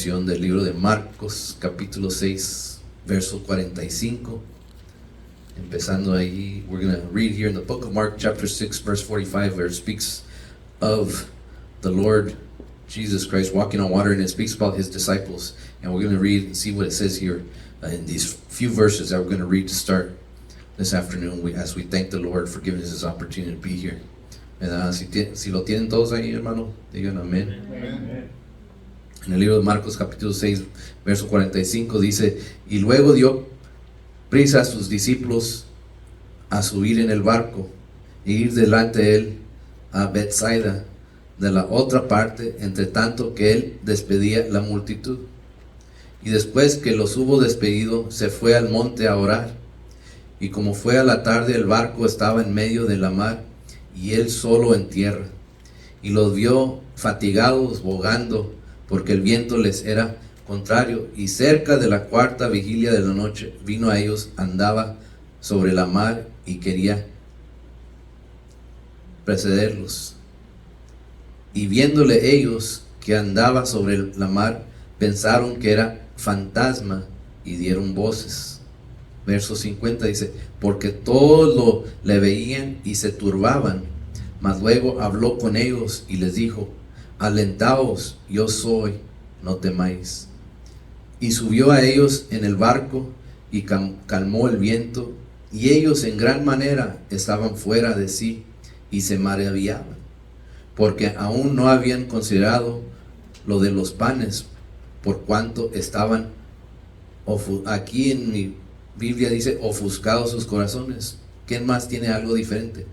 porción del libro de Marcos, capítulo 6, verso 45. Empezando ahí, we're going to read here in the book of Mark, chapter 6, verse 45, where it speaks of the Lord Jesus Christ walking on water, and it speaks about his disciples. And we're going to read and see what it says here in these few verses that we're going to read to start this afternoon, as we thank the Lord for giving us this opportunity to be here. Si lo tienen todos ahí, hermano, digan amén. Amen. En el libro de Marcos capítulo 6, verso 45 dice: y luego dio prisa a sus discípulos a subir en el barco e ir delante de él a Bethsaida, de la otra parte, entre tanto que él despedía la multitud. Y después que los hubo despedido, se fue al monte a orar. Y como fue a la tarde, el barco estaba en medio de la mar, y él solo en tierra. Y los vio fatigados, bogando, porque el viento les era contrario. Y cerca de la cuarta vigilia de la noche, vino a ellos, andaba sobre la mar, y quería precederlos. Y viéndole ellos que andaba sobre la mar, pensaron que era fantasma, y dieron voces. Verso 50 dice: porque todos le veían y se turbaban, mas luego habló con ellos y les dijo: alentaos, yo soy, no temáis. Y subió a ellos en el barco y calmó el viento, y ellos en gran manera estaban fuera de sí y se maravillaban, porque aún no habían considerado lo de los panes, por cuanto estaban, aquí en mi Biblia dice, ofuscados sus corazones. ¿Quién más tiene algo diferente?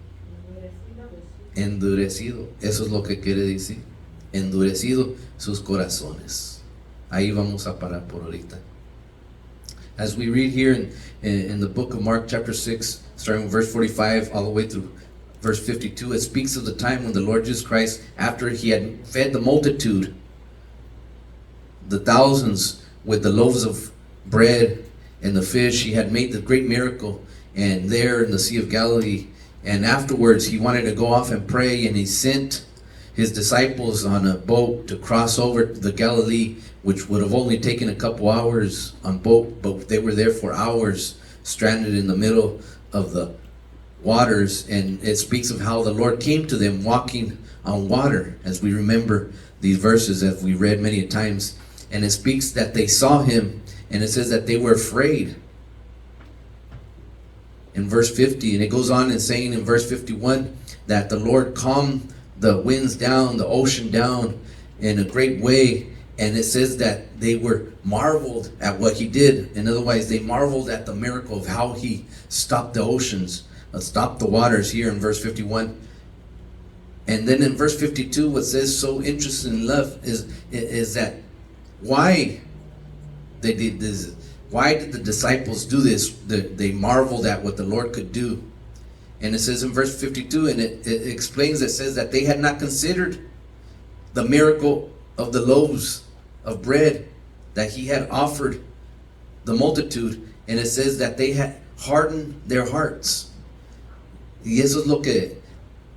Endurecido. Eso es lo que quiere decir. Endurecido sus corazones. Ahí vamos a parar por ahorita. As we read here in the book of Mark chapter 6, starting with verse 45 all the way through verse 52, it speaks of the time when the Lord Jesus Christ, after he had fed the multitude, the thousands, with the loaves of bread and the fish, he had made the great miracle, and there in the Sea of Galilee. And afterwards he wanted to go off and pray, and he sent his disciples on a boat to cross over to the Galilee, which would have only taken a couple hours on boat, but they were there for hours, stranded in the middle of the waters. And it speaks of how the Lord came to them walking on water, as we remember these verses that we read many times. And it speaks that they saw him, and it says that they were afraid in verse 50. And it goes on and saying in verse 51 that the Lord calmed the winds down, the ocean down in a great way. And it says that they were marveled at what he did. And otherwise they marveled at the miracle of how he stopped the oceans, stopped the waters here in verse 51. And then in verse 52, what says so interesting enough is that why they did this. Why did the disciples do this? They marveled at what the Lord could do. And it says in verse 52, and it explains, it says that they had not considered the miracle of the loaves of bread that he had offered the multitude. And it says that they had hardened their hearts. Y eso es lo que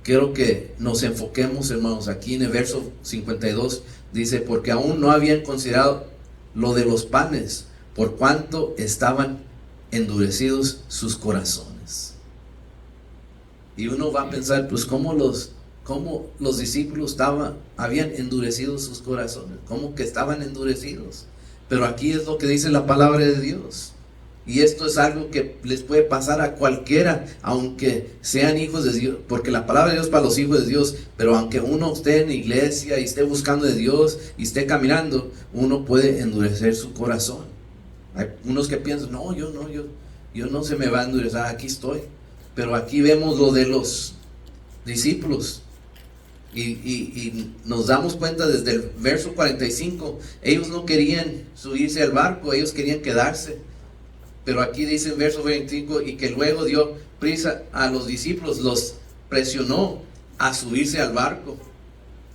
quiero que nos enfoquemos, hermanos. Aquí en el verso 52 dice: porque aún no habían considerado lo de los panes, por cuanto estaban endurecidos sus corazones. Y uno va a pensar, pues cómo los discípulos habían endurecido sus corazones, cómo que estaban endurecidos. Pero aquí es lo que dice la palabra de Dios. Y esto es algo que les puede pasar a cualquiera, aunque sean hijos de Dios, porque la palabra de Dios es para los hijos de Dios. Pero aunque uno esté en la iglesia y esté buscando de Dios y esté caminando, uno puede endurecer su corazón. Hay unos que piensan, no, yo no se me va a endurecer, aquí estoy. Pero aquí vemos lo de los discípulos. Y nos damos cuenta desde el verso 45, ellos no querían subirse al barco, ellos querían quedarse. Pero aquí dice en verso 25, y que luego dio prisa a los discípulos, los presionó a subirse al barco.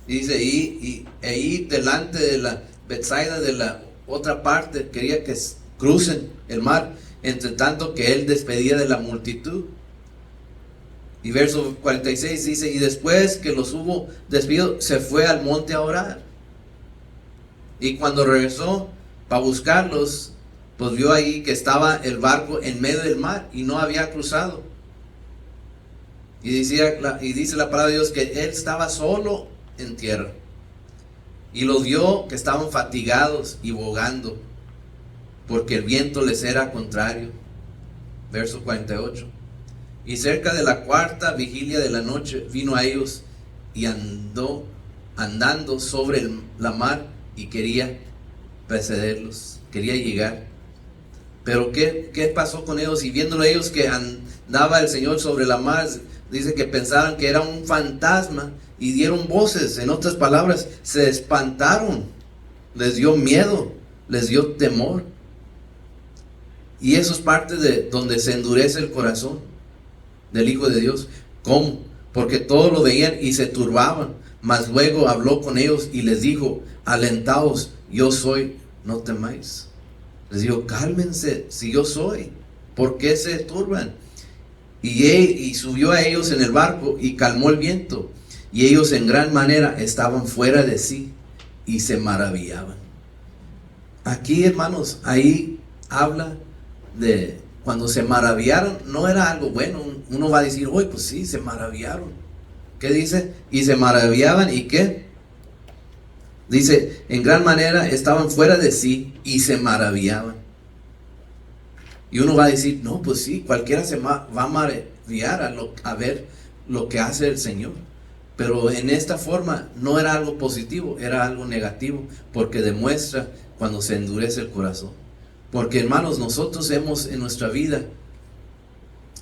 Y dice, y ahí delante de la Bethsaida, de la otra parte, quería que crucen el mar, entre tanto que él despedía de la multitud. Y verso 46 dice, y después que los hubo despedido, se fue al monte a orar. Y cuando regresó para buscarlos, pues vio ahí que estaba el barco en medio del mar y no había cruzado. Y dice la palabra de Dios que él estaba solo en tierra. Y los vio que estaban fatigados y bogando, porque el viento les era contrario. Verso 48. Y cerca de la cuarta vigilia de la noche vino a ellos y andando sobre la mar y quería precederlos, quería llegar. Pero ¿qué pasó con ellos? Y viéndolo ellos que andaba el Señor sobre la mar, dice que pensaban que era un fantasma y dieron voces. En otras palabras, se espantaron, les dio miedo, les dio temor. Y eso es parte de donde se endurece el corazón del Hijo de Dios. ¿Cómo? Porque todos lo veían y se turbaban. Mas luego habló con ellos y les dijo: alentaos, yo soy, no temáis. Les dijo: cálmense, si yo soy, ¿por qué se turban? Y subió a ellos en el barco y calmó el viento. Y ellos en gran manera estaban fuera de sí y se maravillaban. Aquí, hermanos, ahí habla de cuando se maravillaron. No era algo bueno. Uno va a decir: oye, pues sí, se maravillaron. ¿Qué dice? Y se maravillaban. ¿Y qué? Dice: en gran manera estaban fuera de sí y se maravillaban. Y uno va a decir: no, pues sí, cualquiera se va a maravillar a ver lo que hace el Señor. Pero en esta forma no era algo positivo, era algo negativo, porque demuestra cuando se endurece el corazón. Porque, hermanos, nosotros hemos en nuestra vida,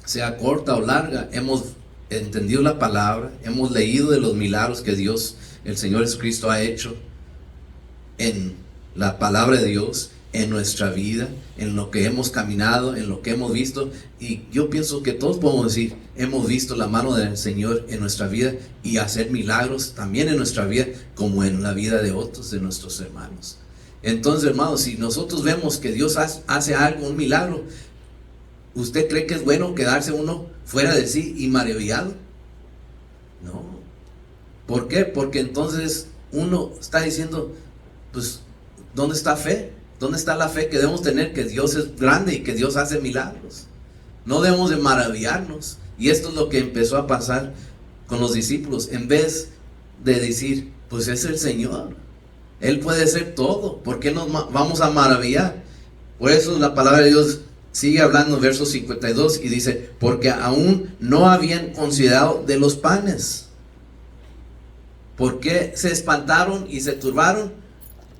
sea corta o larga, hemos entendido la palabra, hemos leído de los milagros que Dios, el Señor Jesucristo, ha hecho en la palabra de Dios, en nuestra vida, en lo que hemos caminado, en lo que hemos visto. Y yo pienso que todos podemos decir: hemos visto la mano del Señor en nuestra vida y hacer milagros también en nuestra vida, como en la vida de otros de nuestros hermanos. Entonces, hermanos, si nosotros vemos que Dios hace algo, un milagro, ¿usted cree que es bueno quedarse uno fuera de sí y maravillado? No. ¿Por qué? Porque entonces uno está diciendo: pues, ¿dónde está fe? ¿Dónde está la fe que debemos tener? Que Dios es grande y que Dios hace milagros. No debemos de maravillarnos. Y esto es lo que empezó a pasar con los discípulos. En vez de decir: pues es el Señor, Él puede hacer todo, ¿por qué nos vamos a maravillar? Por eso la palabra de Dios sigue hablando en verso 52 y dice: porque aún no habían considerado de los panes. ¿Por qué se espantaron y se turbaron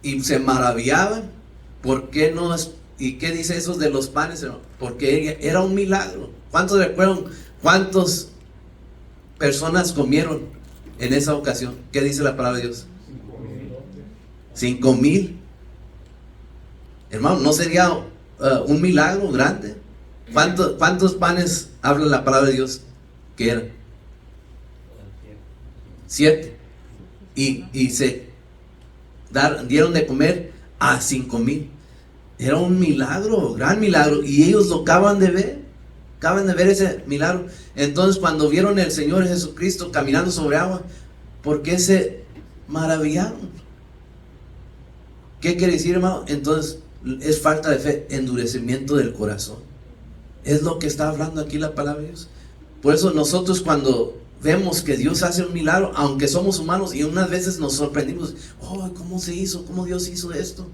y se maravillaban? ¿Por qué no? ¿Y qué dice eso de los panes? Porque era un milagro. ¿Cuántos recuerdan cuántas personas comieron en esa ocasión? ¿Qué dice la palabra de Dios? 5,000. Hermano, ¿no sería un milagro grande? ¿Cuántos panes habla la palabra de Dios que eran? 7. Y se dieron de comer a 5,000. Era un milagro, gran milagro, y ellos lo acaban de ver ese milagro. Entonces, cuando vieron al Señor Jesucristo caminando sobre agua, ¿por qué se maravillaron? ¿Qué quiere decir, hermano? Entonces es falta de fe, endurecimiento del corazón. Es lo que está hablando aquí la palabra de Dios. Por eso nosotros, cuando vemos que Dios hace un milagro, aunque somos humanos, y unas veces nos sorprendimos: oh, ¿cómo se hizo? ¿Cómo Dios hizo esto?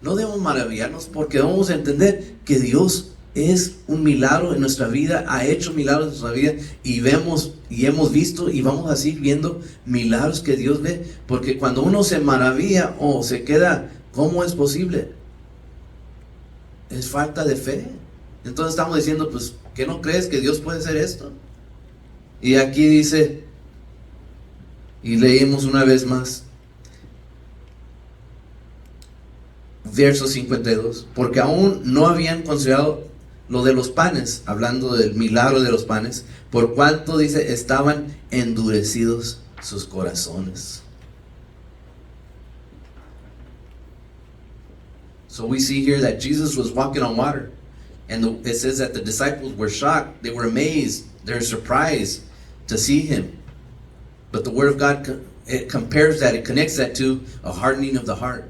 No debemos maravillarnos, porque debemos entender que Dios es un milagro en nuestra vida, ha hecho milagros en nuestra vida, y vemos y hemos visto y vamos a seguir viendo milagros que Dios ve. Porque cuando uno se maravilla o se queda: ¿cómo es posible? Es falta de fe. Entonces estamos diciendo: pues, ¿qué no crees que Dios puede hacer esto? Y aquí dice, y leemos una vez más, verso 52, porque aún no habían considerado lo de los panes, hablando del milagro de los panes, por cuanto, dice, estaban endurecidos sus corazones. So we see here that Jesus was walking on water, and it says that the disciples were shocked, they were amazed, they're surprised to see him. But the word of God it compares that, it connects that to a hardening of the heart.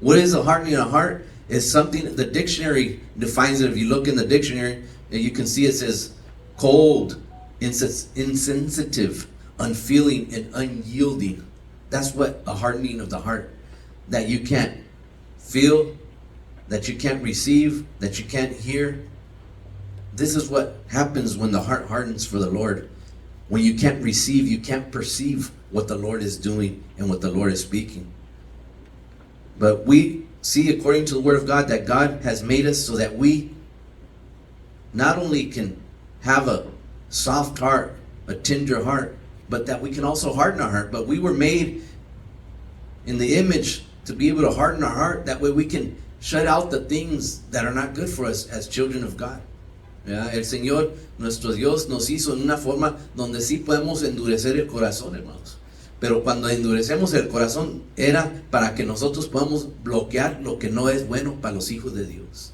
What is a hardening of the heart? It's something, the dictionary defines it. If you look in the dictionary, you can see it says cold, insensitive, unfeeling, and unyielding. That's what a hardening of the heart. That you can't feel, that you can't receive, that you can't hear. This is what happens when the heart hardens for the Lord. When you can't receive, you can't perceive what the Lord is doing and what the Lord is speaking. But we see, according to the Word of God, that God has made us so that we not only can have a soft heart, a tender heart, but that we can also harden our heart. But we were made in the image to be able to harden our heart. That way we can shut out the things that are not good for us as children of God. ¿Verdad? El Señor, nuestro Dios, nos hizo en una forma donde sí podemos endurecer el corazón, hermanos. Pero cuando endurecemos el corazón era para que nosotros podamos bloquear lo que no es bueno para los hijos de Dios.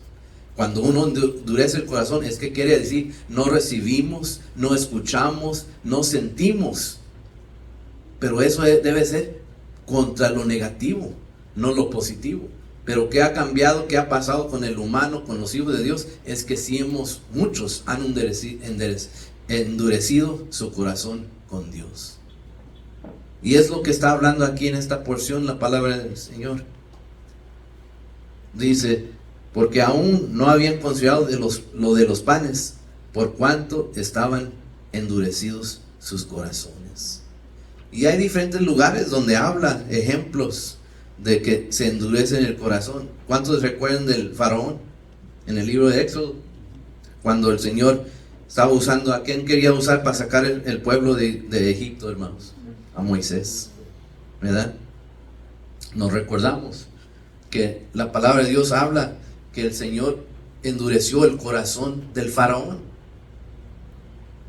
Cuando uno endurece el corazón, es que quiere decir no recibimos, no escuchamos, no sentimos. Pero eso debe ser contra lo negativo, no lo positivo. Pero ¿qué ha cambiado? ¿Qué ha pasado con el humano, con los hijos de Dios? Es que sí muchos han endurecido su corazón con Dios. Y es lo que está hablando aquí en esta porción la palabra del Señor. Dice, porque aún no habían considerado lo de los panes, por cuanto estaban endurecidos sus corazones. Y hay diferentes lugares donde habla ejemplos de que se endurece en el corazón. ¿Cuántos recuerdan del faraón en el libro de Éxodo? Cuando el Señor estaba usando, ¿a quién quería usar para sacar el pueblo de Egipto, hermanos? A Moisés, ¿verdad? Nos recordamos que la palabra de Dios habla que el Señor endureció el corazón del faraón.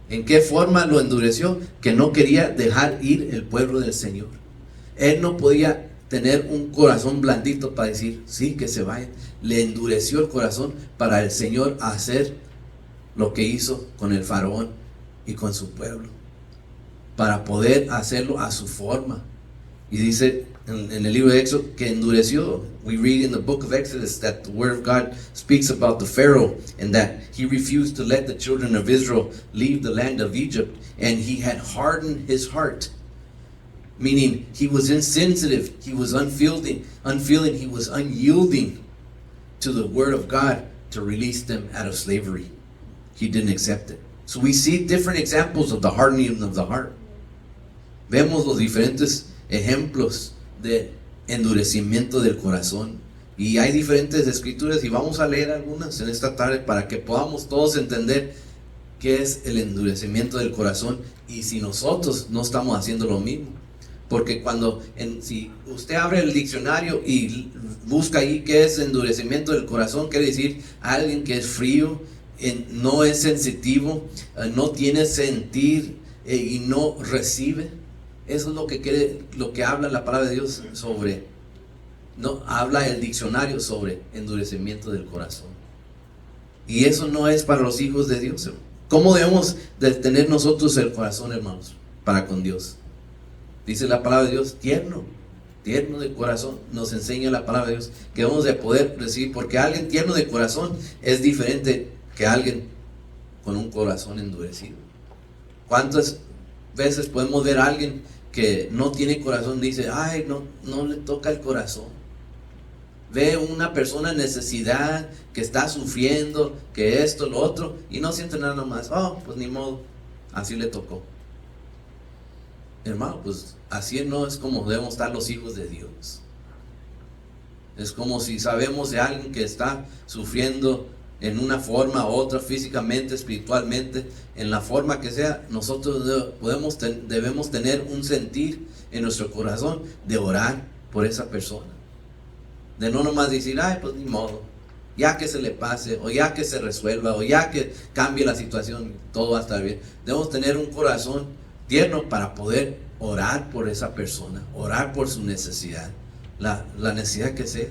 ¿En qué forma lo endureció? Que no quería dejar ir el pueblo del Señor. Él no podía tener un corazón blandito para decir, sí, que se vayan. Le endureció el corazón para el Señor hacer lo que hizo con el faraón y con su pueblo, para poder hacerlo a su forma. Y dice en el libro de Éxodo que endureció. We read in the book of Exodus that the word of God speaks about the Pharaoh and that he refused to let the children of Israel leave the land of Egypt, and he had hardened his heart. Meaning he was insensitive, he was unfeeling, he was unyielding to the word of God to release them out of slavery. He didn't accept it. So we see different examples of the hardening of the heart. Vemos los diferentes ejemplos de endurecimiento del corazón. Y hay diferentes escrituras y vamos a leer algunas en esta tarde para que podamos todos entender qué es el endurecimiento del corazón y si nosotros no estamos haciendo lo mismo. Porque si usted abre el diccionario y busca ahí qué es endurecimiento del corazón, quiere decir alguien que es frío, no es sensitivo, no tiene sentir y no recibe. Eso es lo que habla la palabra de Dios sobre, no habla el diccionario sobre endurecimiento del corazón. Y eso no es para los hijos de Dios. ¿Cómo debemos de tener nosotros el corazón, hermanos, para con Dios? Dice la palabra de Dios, tierno de corazón. Nos enseña la palabra de Dios que debemos de poder recibir, porque alguien tierno de corazón es diferente que alguien con un corazón endurecido. ¿Cuántas veces podemos ver a alguien que no tiene corazón? Dice, ay, no le toca el corazón. Ve una persona en necesidad, que está sufriendo, que esto, lo otro, y no siente nada más. Oh, pues ni modo, así le tocó. Hermano, pues así no es como debemos estar los hijos de Dios. Es como si sabemos de alguien que está sufriendo en una forma u otra, físicamente, espiritualmente, en la forma que sea, nosotros debemos tener un sentir en nuestro corazón de orar por esa persona. De no nomás decir, ay, pues ni modo, ya que se le pase, o ya que se resuelva, o ya que cambie la situación, todo va a estar bien. Debemos tener un corazón tierno para poder orar por esa persona, orar por su necesidad, la necesidad que sea,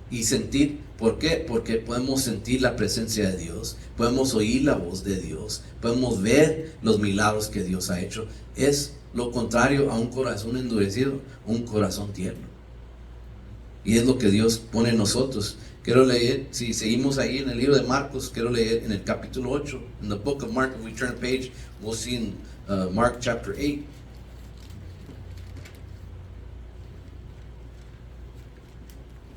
y sentir. ¿Por qué? Porque podemos sentir la presencia de Dios, podemos oír la voz de Dios, podemos ver los milagros que Dios ha hecho. Es lo contrario a un corazón endurecido, un corazón tierno. Y es lo que Dios pone en nosotros. Quiero leer, si seguimos ahí en el libro de Marcos, quiero leer en el capítulo 8, in the book of Mark. If we turn a page, we'll see in Mark chapter 8.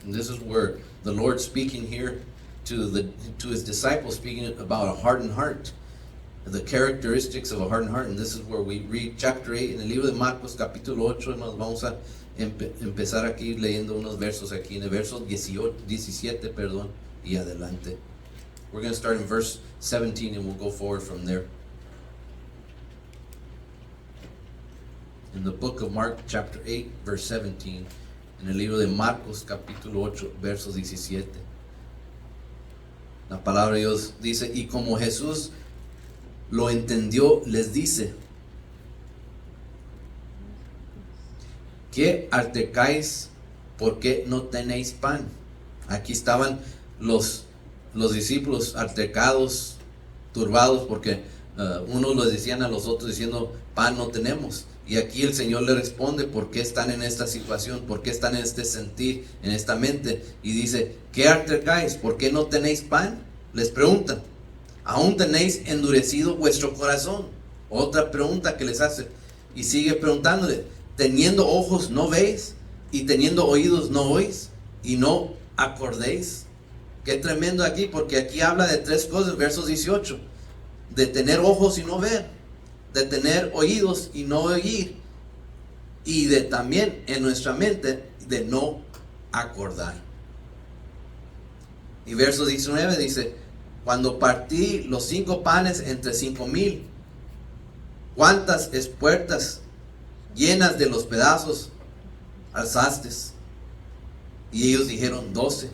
And this is where the Lord speaking here to his disciples, speaking about a hardened heart, the characteristics of a hardened heart. And this is where we read chapter 8 en el libro de Marcos capítulo 8. Nos vamos a empezar aquí leyendo unos versos aquí, en el verso 17, perdón, y adelante. We're going to start in verse 17 and we'll go forward from there. In the book of Mark chapter 8 verse 17, en el libro de Marcos capítulo 8 verso 17. La palabra de Dios dice: y como Jesús lo entendió, les dice: ¿qué altercáis? ¿Por qué no tenéis pan? Aquí estaban los discípulos altercados, turbados, porque unos les decían a los otros diciendo: pan no tenemos. Y aquí el Señor le responde por qué están en esta situación, por qué están en este sentir, en esta mente. Y dice: ¿qué altercáis? ¿Por qué no tenéis pan? Les pregunta: ¿aún tenéis endurecido vuestro corazón? Otra pregunta que les hace. Y sigue preguntándole: teniendo ojos no veis, y teniendo oídos no oís, y no acordéis. Qué tremendo aquí, porque aquí habla de tres cosas, versos 18, de tener ojos y no ver, de tener oídos y no oír, y de también en nuestra mente de no acordar. Y verso 19 dice: cuando partí los 5 panes entre 5,000, ¿cuántas espuertas llenas de los pedazos alzasteis? Y ellos dijeron: 12.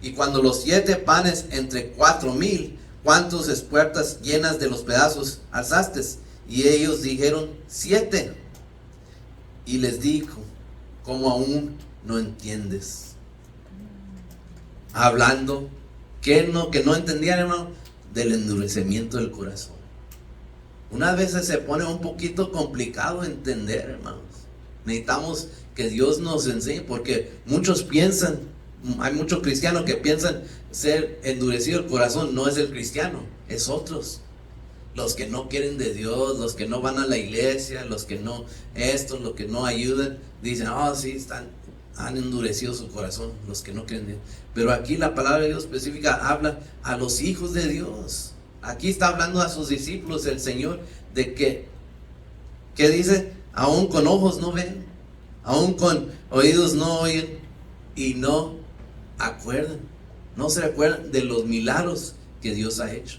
Y cuando los 7 panes entre 4,000, ¿cuántas espuertas llenas de los pedazos alzasteis? Y ellos dijeron: 7. Y les dijo: ¿cómo aún no entiendes? Hablando que no entendían, hermano, del endurecimiento del corazón. Unas veces se pone un poquito complicado entender, hermanos. Necesitamos que Dios nos enseñe, porque muchos piensan, hay muchos cristianos que piensan ser endurecido el corazón. No es el cristiano, es otros. Los que no quieren de Dios, los que no van a la iglesia, los que no los que no ayudan, dicen: oh sí, han endurecido su corazón, los que no creen en Dios. Pero aquí la palabra de Dios específica habla a los hijos de Dios. Aquí está hablando a sus discípulos el Señor de que dice: aún con ojos no ven, aún con oídos no oyen, y no acuerdan, no se recuerdan de los milagros que Dios ha hecho.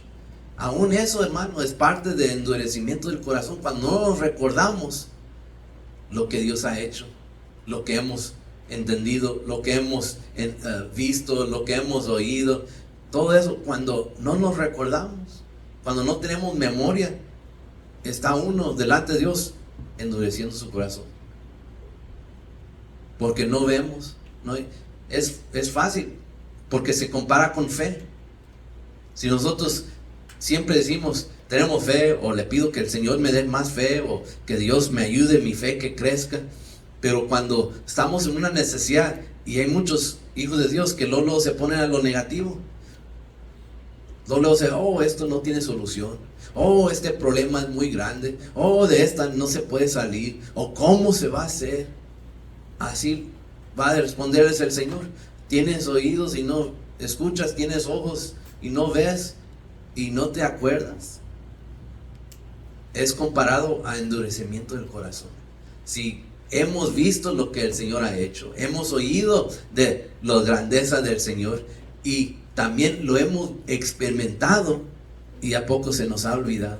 Aún eso, hermano, es parte del endurecimiento del corazón, cuando no nos recordamos lo que Dios ha hecho, lo que hemos entendido, lo que hemos visto, lo que hemos oído. Todo eso, cuando no nos recordamos, cuando no tenemos memoria, está uno delante de Dios endureciendo su corazón, porque no vemos. No es fácil, porque se compara con fe. Si nosotros siempre decimos tenemos fe, o le pido que el Señor me dé más fe, o que Dios me ayude, mi fe que crezca, pero cuando estamos en una necesidad, y hay muchos hijos de Dios que luego se ponen a lo negativo, luego se: oh, esto no tiene solución, oh, este problema es muy grande, oh, de esta no se puede salir, o cómo se va a hacer. Así va a responderles el Señor: tienes oídos y no escuchas, tienes ojos y no ves, y no te acuerdas. Es comparado a endurecimiento del corazón. Si hemos visto lo que el Señor ha hecho, hemos oído de la grandeza del Señor, y también lo hemos experimentado, y a poco se nos ha olvidado.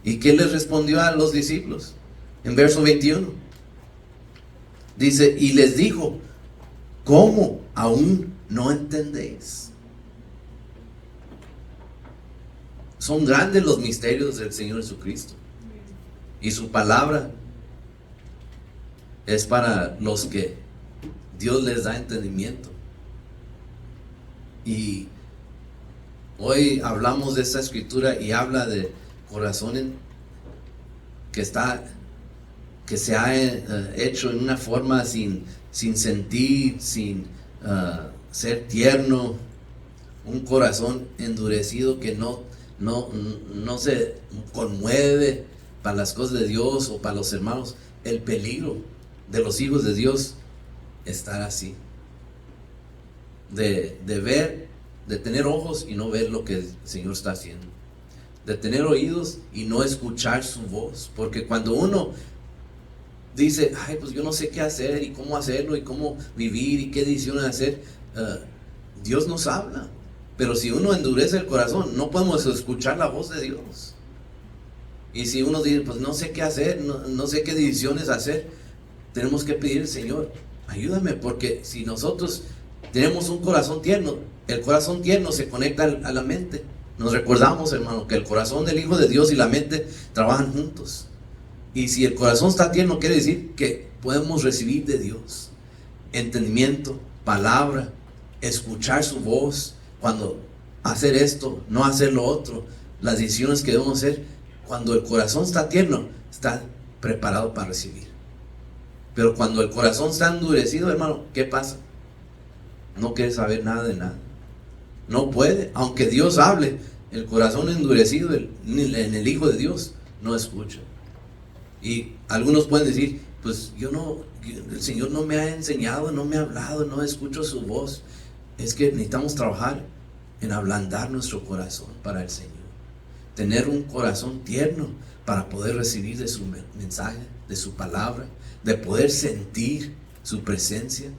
¿Y qué les respondió a los discípulos? En verso 21 dice: y les dijo: ¿cómo aún no entendéis? Son grandes los misterios del Señor Jesucristo, y su palabra es para los que Dios les da entendimiento. Y hoy hablamos de esta escritura, y habla de corazón que se ha hecho en una forma sin sentir, sin ser tierno, un corazón endurecido que no se conmueve para las cosas de Dios o para los hermanos. El peligro de los hijos de Dios, estar así, de ver, de tener ojos y no ver lo que el Señor está haciendo, de tener oídos y no escuchar su voz. Porque cuando uno dice, ay, pues yo no sé qué hacer y cómo hacerlo y cómo vivir y qué decisiones hacer, Dios nos habla. Pero si uno endurece el corazón, no podemos escuchar la voz de Dios. Y si uno dice, pues no sé qué hacer, no sé qué decisiones hacer, tenemos que pedir, Señor, ayúdame, porque si nosotros tenemos un corazón tierno, el corazón tierno se conecta a la mente. Nos recordamos, hermano, que el corazón del Hijo de Dios y la mente trabajan juntos. Y si el corazón está tierno, quiere decir que podemos recibir de Dios entendimiento, palabra, escuchar su voz, cuando hacer esto, no hacer lo otro, las decisiones que debemos hacer. Cuando el corazón está tierno, está preparado para recibir. Pero cuando el corazón está endurecido, hermano, ¿qué pasa? No quiere saber nada de nada. No puede, aunque Dios hable, el corazón endurecido en el Hijo de Dios no escucha. Y algunos pueden decir, pues el Señor no me ha enseñado, no me ha hablado, no escucho su voz. Es que necesitamos trabajar en ablandar nuestro corazón para el Señor. Tener un corazón tierno para poder recibir de su mensaje, de su palabra, de poder sentir su presencia.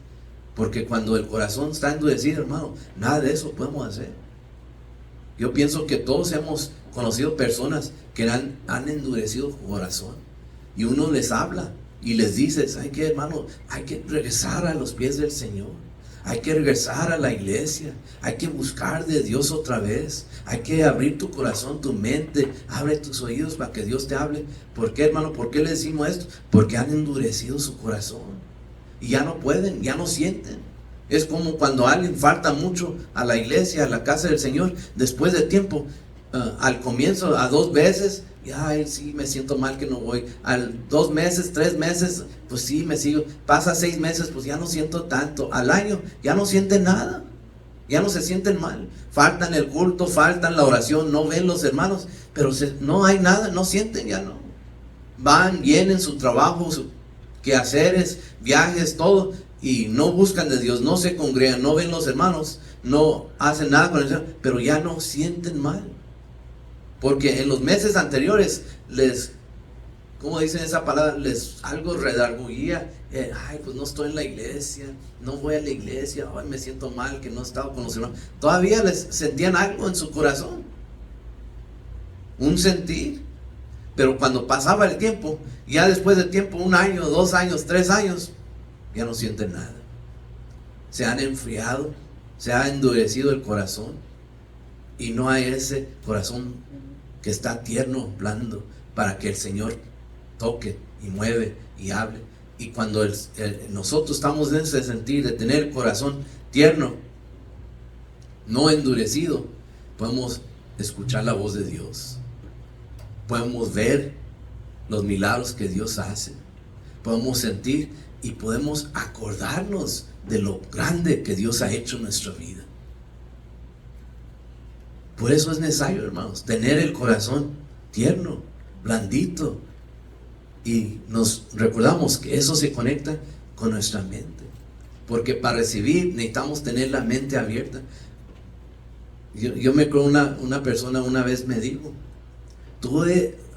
Porque cuando el corazón está endurecido, hermano, nada de eso podemos hacer. Yo pienso que todos hemos conocido personas que han endurecido su corazón. Y uno les habla y les dice, ¿sabe qué, hermano? Hay que regresar a los pies del Señor. Hay que regresar a la iglesia, hay que buscar de Dios otra vez, hay que abrir tu corazón, tu mente, abre tus oídos para que Dios te hable. ¿Por qué, hermano? ¿Por qué le decimos esto? Porque han endurecido su corazón y ya no pueden, ya no sienten. Es como cuando alguien falta mucho a la iglesia, a la casa del Señor, después de tiempo, al comienzo, a 2 veces, y ay, sí, me siento mal que no voy. Al 2 meses, 3 meses, pues sí, me sigo. Pasa 6 meses, pues ya no siento tanto. Al año, ya no sienten nada. Ya no se sienten mal. Faltan el culto, faltan la oración, no ven los hermanos, pero no hay nada, no sienten, ya no. Van, vienen su trabajo, sus quehaceres, viajes, todo, y no buscan de Dios, no se congregan, no ven los hermanos, no hacen nada con el Señor, pero ya no sienten mal. Porque en los meses anteriores ¿cómo dicen esa palabra? Algo redarguía. Ay, pues no estoy en la iglesia, no voy a la iglesia, ay, me siento mal que no he estado con los hermanos. Todavía les sentían algo en su corazón, un sentir. Pero cuando pasaba el tiempo, ya después del tiempo, 1 año, 2 años, 3 años, ya no sienten nada. Se han enfriado, se ha endurecido el corazón y no hay ese corazón que está tierno, blando, para que el Señor toque y mueve y hable. Y cuando nosotros estamos en ese sentir de tener el corazón tierno, no endurecido, podemos escuchar la voz de Dios, podemos ver los milagros que Dios hace, podemos sentir y podemos acordarnos de lo grande que Dios ha hecho en nuestra vida. Por eso es necesario, hermanos, tener el corazón tierno, blandito. Y nos recordamos que eso se conecta con nuestra mente. Porque para recibir necesitamos tener la mente abierta. Yo me acuerdo una persona una vez me dijo,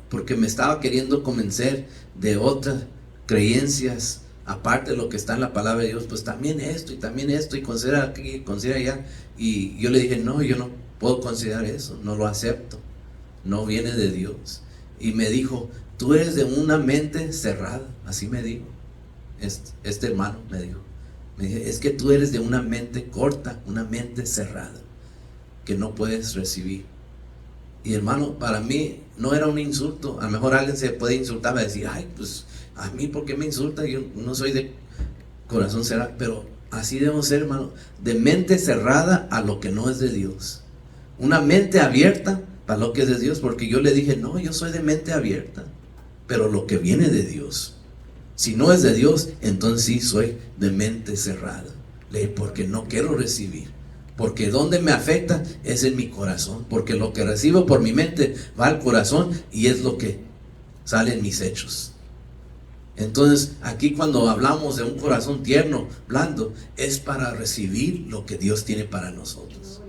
porque me estaba queriendo convencer de otras creencias, aparte de lo que está en la palabra de Dios, pues también esto, y considera aquí, considera allá. Y yo le dije, no, yo no puedo considerar eso, no lo acepto, no viene de Dios. Y me dijo, tú eres de una mente cerrada, así me dijo, este hermano me dijo, es que tú eres de una mente corta, una mente cerrada, que no puedes recibir. Y hermano, para mí no era un insulto. A lo mejor alguien se puede insultar y decir, ay, pues a mí, ¿por qué me insulta? Yo no soy de corazón cerrado. Pero así debemos ser, hermano, de mente cerrada a lo que no es de Dios, una mente abierta para lo que es de Dios. Porque yo le dije, no, yo soy de mente abierta, pero lo que viene de Dios. Si no es de Dios, entonces sí soy de mente cerrada, porque no quiero recibir. Porque donde me afecta es en mi corazón, porque lo que recibo por mi mente va al corazón y es lo que sale en mis hechos. Entonces aquí cuando hablamos de un corazón tierno, blando, es para recibir lo que Dios tiene para nosotros.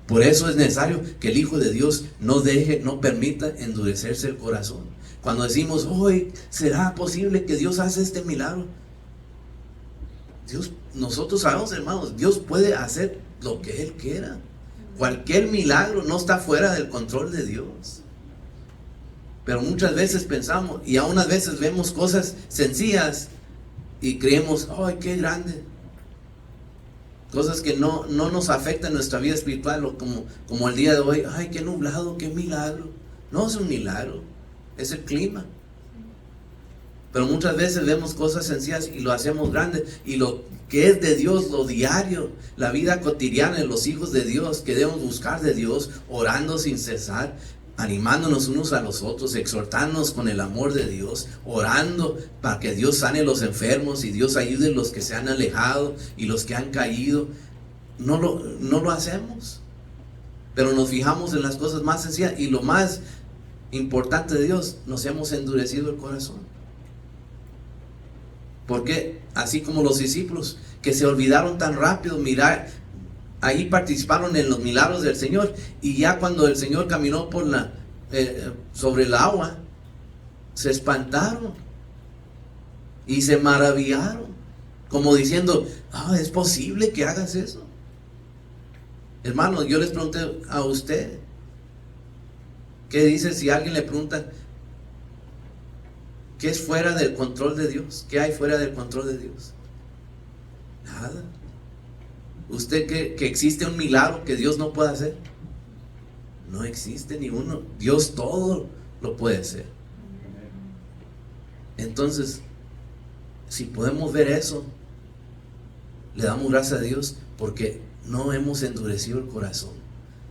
Por eso es necesario que el Hijo de Dios no permita endurecerse el corazón. Cuando decimos, hoy ¿será posible que Dios hace este milagro? Nosotros sabemos, hermanos, Dios puede hacer lo que Él quiera. Cualquier milagro no está fuera del control de Dios. Pero muchas veces pensamos, y aún a veces vemos cosas sencillas y creemos, ¡ay, qué grande! Cosas que no nos afectan en nuestra vida espiritual, o como el día de hoy, ¡ay, qué nublado, qué milagro! No es un milagro, es el clima. Pero muchas veces vemos cosas sencillas y lo hacemos grande. Y lo que es de Dios, lo diario, la vida cotidiana de los hijos de Dios, que debemos buscar de Dios, orando sin cesar, animándonos unos a los otros, exhortándonos con el amor de Dios, orando para que Dios sane a los enfermos y Dios ayude a los que se han alejado y los que han caído. No lo hacemos, pero nos fijamos en las cosas más sencillas y lo más importante de Dios, nos hemos endurecido el corazón. Porque así como los discípulos que se olvidaron tan rápido, mirar, ahí participaron en los milagros del Señor, y ya cuando el Señor caminó sobre el agua, se espantaron y se maravillaron, como diciendo, ¿es posible que hagas eso? Hermano, yo les pregunté a usted, ¿qué dice si alguien le pregunta qué es fuera del control de Dios? ¿Qué hay fuera del control de Dios? Nada. ¿Usted que existe un milagro que Dios no puede hacer? No existe ninguno. Dios todo lo puede hacer. Entonces, si podemos ver eso, le damos gracias a Dios porque no hemos endurecido el corazón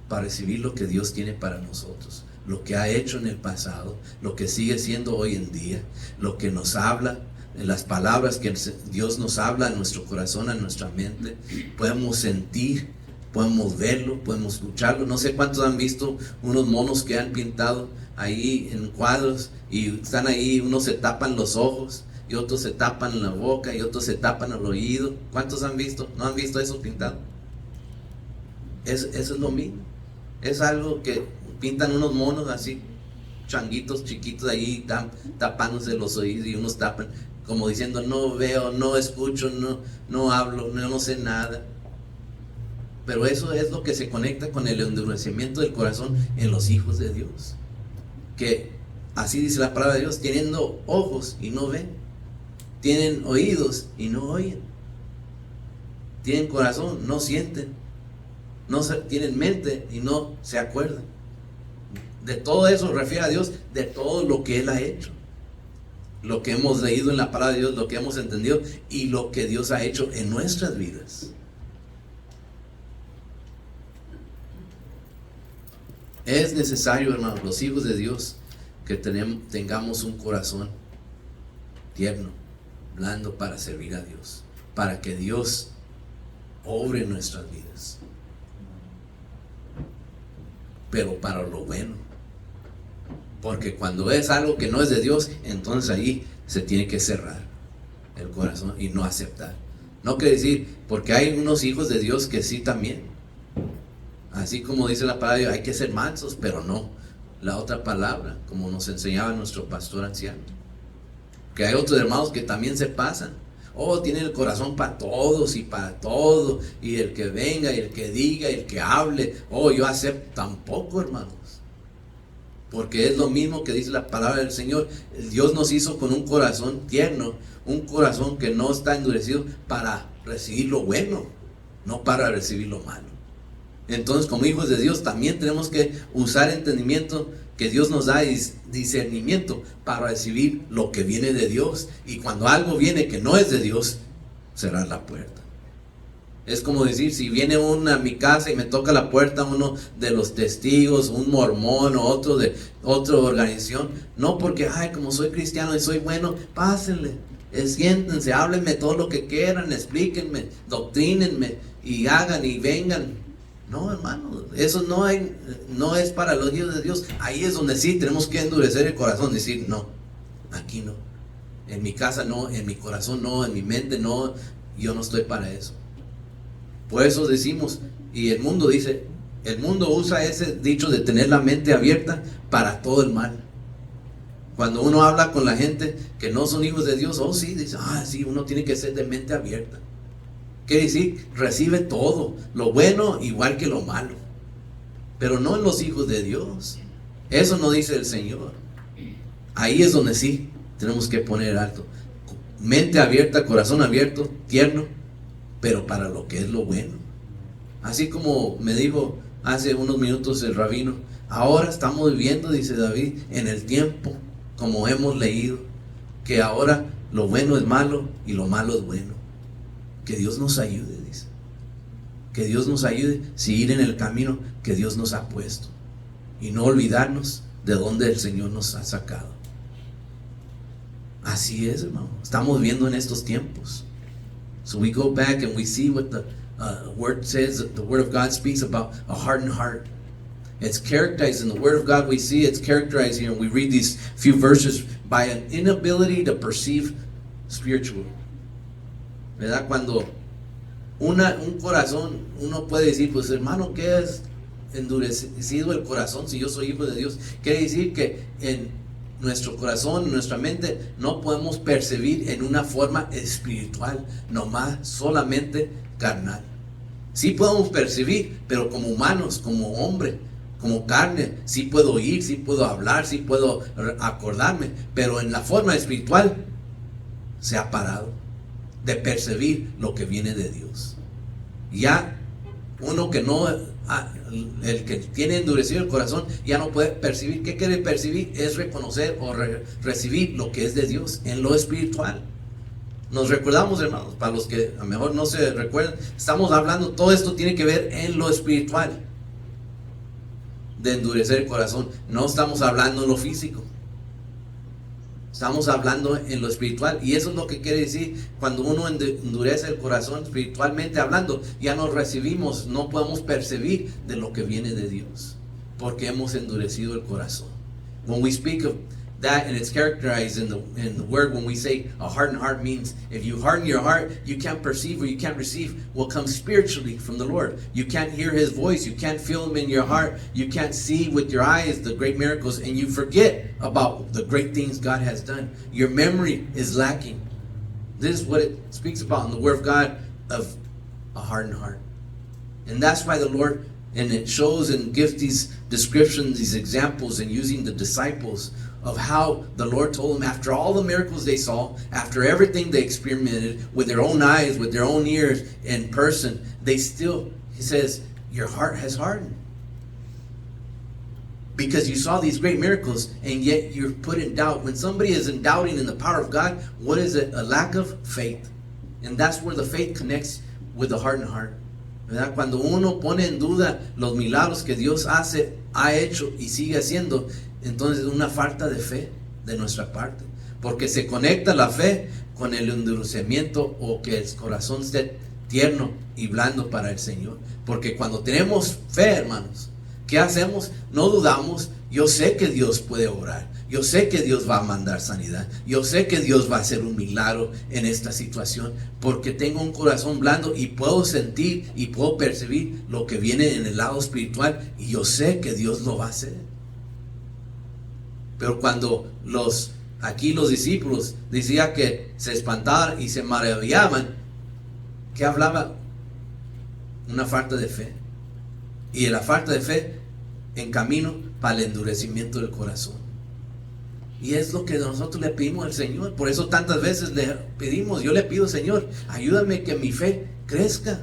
para recibir lo que Dios tiene para nosotros, lo que ha hecho en el pasado, lo que sigue siendo hoy en día, lo que nos habla, las palabras que Dios nos habla a nuestro corazón, a nuestra mente. Podemos sentir, podemos verlo, podemos escucharlo. No sé cuántos han visto unos monos que han pintado ahí en cuadros y están ahí, unos se tapan los ojos y otros se tapan la boca y otros se tapan el oído. ¿Cuántos han visto? ¿No han visto eso pintado? Eso es lo mismo. Es algo que pintan unos monos así, changuitos chiquitos ahí, tapándose los oídos, y unos tapan como diciendo, no veo, no escucho, no hablo, no sé nada. Pero eso es lo que se conecta con el endurecimiento del corazón en los hijos de Dios, que así dice la palabra de Dios, teniendo ojos y no ven, tienen oídos y no oyen, tienen corazón, no sienten, tienen mente y no se acuerdan. De todo eso refiere a Dios, de todo lo que Él ha hecho, lo que hemos leído en la palabra de Dios, lo que hemos entendido y lo que Dios ha hecho en nuestras vidas. Es necesario, hermanos, los hijos de Dios, que tengamos un corazón tierno, blando, para servir a Dios, para que Dios obre en nuestras vidas, pero para lo bueno. Porque cuando es algo que no es de Dios, entonces ahí se tiene que cerrar el corazón y no aceptar. No quiere decir, porque hay unos hijos de Dios que sí también, así como dice la palabra, hay que ser mansos, pero no la otra palabra, como nos enseñaba nuestro pastor anciano. Que hay otros hermanos que también se pasan, tienen el corazón para todos y para todo, y el que venga y el que diga y el que hable, yo acepto. Tampoco, hermanos, porque es lo mismo que dice la palabra del Señor. Dios nos hizo con un corazón tierno, un corazón que no está endurecido para recibir lo bueno, no para recibir lo malo. Entonces, como hijos de Dios, también tenemos que usar entendimiento que Dios nos da, discernimiento para recibir lo que viene de Dios. Y cuando algo viene que no es de Dios, cerrar la puerta. Es como decir, si viene uno a mi casa y me toca la puerta uno de los testigos, un mormón o otro de otra organización, no porque, ay, como soy cristiano y soy bueno, pásenle, siéntense, háblenme todo lo que quieran, explíquenme, doctrínenme y hagan y vengan. No, hermano, eso no es para los hijos de Dios. Ahí es donde sí tenemos que endurecer el corazón, decir, no, aquí no, en mi casa no, en mi corazón no, en mi mente no, yo no estoy para eso. Por eso decimos, y el mundo dice, el mundo usa ese dicho de tener la mente abierta para todo el mal. Cuando uno habla con la gente que no son hijos de Dios, oh sí, dice, sí, uno tiene que ser de mente abierta. Quiere decir, recibe todo, lo bueno igual que lo malo, pero no en los hijos de Dios. Eso no dice el Señor. Ahí es donde sí tenemos que poner alto. Mente abierta, corazón abierto, tierno, pero para lo que es lo bueno. Así como me dijo hace unos minutos el rabino, ahora estamos viviendo, dice David, en el tiempo, como hemos leído, que ahora lo bueno es malo y lo malo es bueno. Que Dios nos ayude, dice. Que Dios nos ayude a seguir en el camino que Dios nos ha puesto y no olvidarnos de dónde el Señor nos ha sacado. Así es, hermano. Estamos viendo en estos tiempos. So we go back and we see what the word says. The word of God speaks about a hardened heart. It's characterized in the word of God. We see it's characterized here, and we read these few verses by an inability to perceive spiritual. ¿Verdad? Cuando un corazón, uno puede decir, pues hermano, ¿qué es endurecido el corazón si yo soy hijo de Dios? Quiere decir que en nuestro corazón, en nuestra mente, no podemos percibir en una forma espiritual, nomás solamente carnal. Sí podemos percibir, pero como humanos, como hombre, como carne, sí puedo oír, sí puedo hablar, sí puedo acordarme, pero en la forma espiritual se ha parado de percibir lo que viene de Dios. Ya uno que no, el que tiene endurecido el corazón, ya no puede percibir. ¿Qué quiere percibir? Es reconocer o recibir lo que es de Dios en lo espiritual. Nos recordamos, hermanos, para los que a lo mejor no se recuerdan, estamos hablando, todo esto tiene que ver en lo espiritual, de endurecer el corazón. No estamos hablando en lo físico, estamos hablando en lo espiritual. Y eso es lo que quiere decir cuando uno endurece el corazón espiritualmente hablando, ya no recibimos, no podemos percibir de lo que viene de Dios, porque hemos endurecido el corazón. When we speak of that, and it's characterized in the word, when we say a hardened heart, means if you harden your heart, you can't perceive or you can't receive what comes spiritually from the Lord. You can't hear His voice, you can't feel Him in your heart, you can't see with your eyes the great miracles, and you forget about the great things God has done. Your memory is lacking. This is what it speaks about in the Word of God, of a hardened heart. And that's why the Lord, and it shows and gives these descriptions, these examples, and using the disciples of how the Lord told them, after all the miracles they saw, after everything they experimented with their own eyes, with their own ears, in person, they still, He says, your heart has hardened. Because you saw these great miracles, and yet you're put in doubt. When somebody is in doubting in the power of God, what is it? A lack of faith. And that's where the faith connects with the hardened heart. ¿Verdad? Cuando uno pone en duda los milagros que Dios ha hecho y sigue haciendo, entonces es una falta de fe de nuestra parte, porque se conecta la fe con el endurecimiento, o que el corazón esté tierno y blando para el Señor. Porque cuando tenemos fe, hermanos, ¿qué hacemos? No dudamos. Yo sé que Dios puede obrar, yo sé que Dios va a mandar sanidad, yo sé que Dios va a hacer un milagro en esta situación, porque tengo un corazón blando y puedo sentir y puedo percibir lo que viene en el lado espiritual, y yo sé que Dios lo va a hacer. Pero cuando los discípulos decían que se espantaban y se maravillaban, ¿qué hablaba? Una falta de fe. Y la falta de fe en camino para el endurecimiento del corazón. Y es lo que nosotros le pedimos al Señor. Por eso tantas veces le pedimos, yo le pido, Señor, ayúdame que mi fe crezca,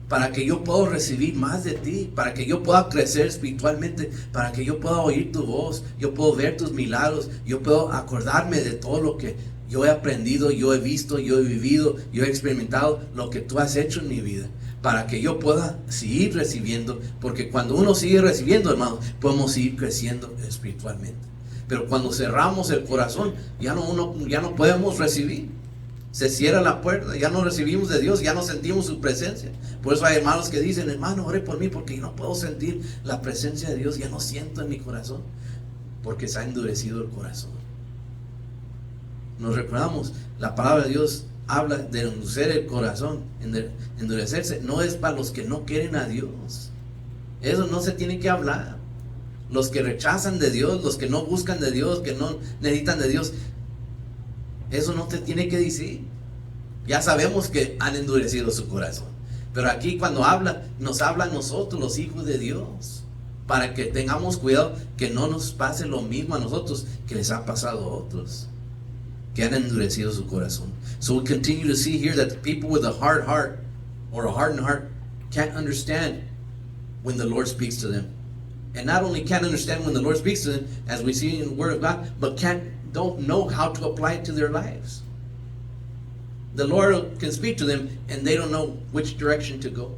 para que yo pueda recibir más de ti, para que yo pueda crecer espiritualmente, para que yo pueda oír tu voz, yo puedo ver tus milagros, yo puedo acordarme de todo lo que yo he aprendido, yo he visto, yo he vivido, yo he experimentado lo que tú has hecho en mi vida, para que yo pueda seguir recibiendo, porque cuando uno sigue recibiendo, hermanos, podemos seguir creciendo espiritualmente. Pero cuando cerramos el corazón, ya no podemos recibir. Se cierra la puerta, ya no recibimos de Dios, ya no sentimos su presencia. Por eso hay hermanos que dicen, hermano, ore por mí, porque yo no puedo sentir la presencia de Dios, ya no siento en mi corazón, porque se ha endurecido el corazón. Nos recordamos, la palabra de Dios habla de endurecer el corazón. Endurecerse no es para los que no quieren a Dios. Eso no se tiene que hablar. Los que rechazan de Dios, los que no buscan de Dios, que no necesitan de Dios, eso no te tiene que decir. Ya sabemos que han endurecido su corazón. Pero aquí cuando habla, nos habla a nosotros, los hijos de Dios, para que tengamos cuidado que no nos pase lo mismo a nosotros que les ha pasado a otros, que han endurecido su corazón. So we continue to see here that the people with a hard heart or a hardened heart can't understand when the Lord speaks to them. And not only can't understand when the Lord speaks to them, as we see in the Word of God, but don't know how to apply it to their lives. The Lord can speak to them and they don't know which direction to go,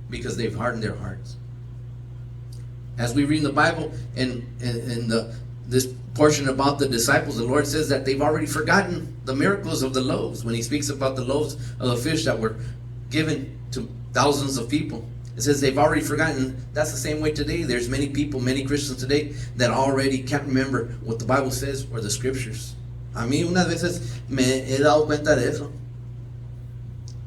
because they've hardened their hearts. As we read in the Bible, in this portion about the disciples, the Lord says that they've already forgotten the miracles of the loaves. When he speaks about the loaves of the fish that were given to thousands of people, it says they've already forgotten. That's the same way today. There's many people, many Christians today, that already can't remember what the Bible says or the scriptures. A mí unas veces me he dado cuenta de eso,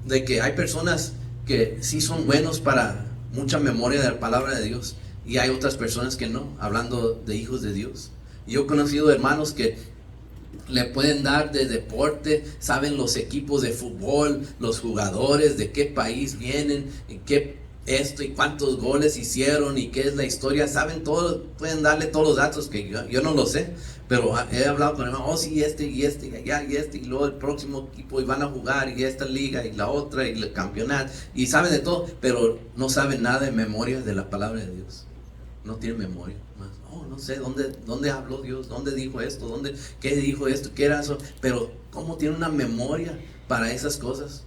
de que hay personas que sí son buenos para mucha memoria de la palabra de Dios, y hay otras personas que no, hablando de hijos de Dios. Yo he conocido hermanos que le pueden dar de deporte, saben los equipos de fútbol, los jugadores, de qué país vienen, en qué esto y cuántos goles hicieron y qué es la historia, saben todo, pueden darle todos los datos que yo no lo sé, pero he hablado con hermanos, oh sí, este y allá y y luego el próximo equipo y van a jugar y esta liga y la otra y el campeonato, y saben de todo, pero no saben nada de memoria de la palabra de Dios. No tienen memoria. Oh, no sé dónde habló Dios, dónde dijo esto, qué dijo esto, qué era eso, pero ¿cómo tiene una memoria para esas cosas?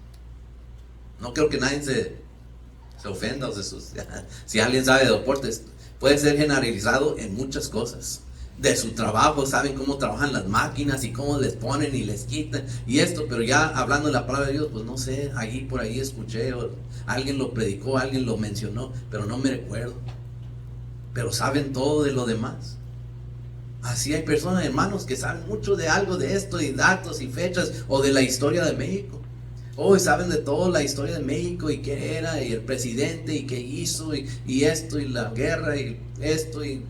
No creo que nadie se ofenda, si alguien sabe de deportes, puede ser generalizado en muchas cosas. De su trabajo, saben cómo trabajan las máquinas y cómo les ponen y les quitan y esto, pero ya hablando de la palabra de Dios, pues no sé, por ahí escuché, o alguien lo predicó, alguien lo mencionó, pero no me recuerdo. Pero saben todo de lo demás. Así hay personas, hermanos, que saben mucho de algo de esto y datos y fechas, o de la historia de México. Hoy saben de toda la historia de México y qué era, y el presidente y qué hizo, y esto, y la guerra, y esto, y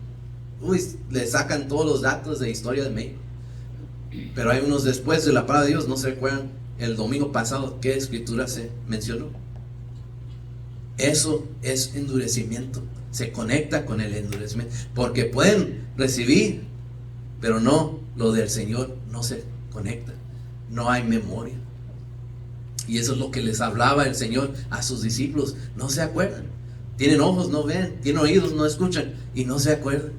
le sacan todos los datos de la historia de México. Pero hay unos después de la palabra de Dios, no se recuerdan el domingo pasado qué escritura se mencionó. Eso es endurecimiento. Se conecta con el endurecimiento, porque pueden recibir, pero no, lo del Señor no se conecta, no hay memoria. Y eso es lo que les hablaba el Señor a sus discípulos. No se acuerdan. Tienen ojos, no ven. Tienen oídos, no escuchan. Y no se acuerdan.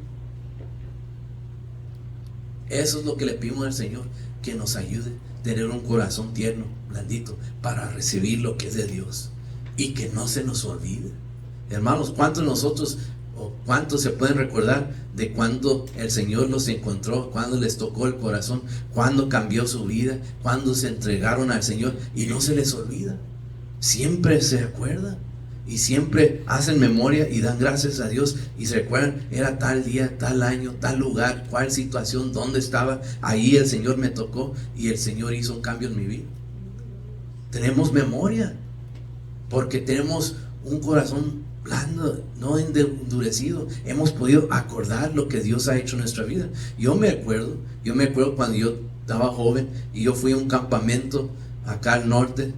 Eso es lo que le pedimos al Señor, que nos ayude a tener un corazón tierno, blandito, para recibir lo que es de Dios, y que no se nos olvide. Hermanos, ¿cuántos de nosotros, o cuántos se pueden recordar de cuando el Señor los encontró, cuando les tocó el corazón, cuando cambió su vida, cuando se entregaron al Señor, y no se les olvida? Siempre se acuerdan y siempre hacen memoria y dan gracias a Dios y se recuerdan, era tal día, tal año, tal lugar, cuál situación, dónde estaba, ahí el Señor me tocó y el Señor hizo un cambio en mi vida. Tenemos memoria porque tenemos un corazón blando, no endurecido. Hemos podido acordar lo que Dios ha hecho en nuestra vida. Yo me acuerdo cuando yo estaba joven y yo fui a un campamento acá al norte,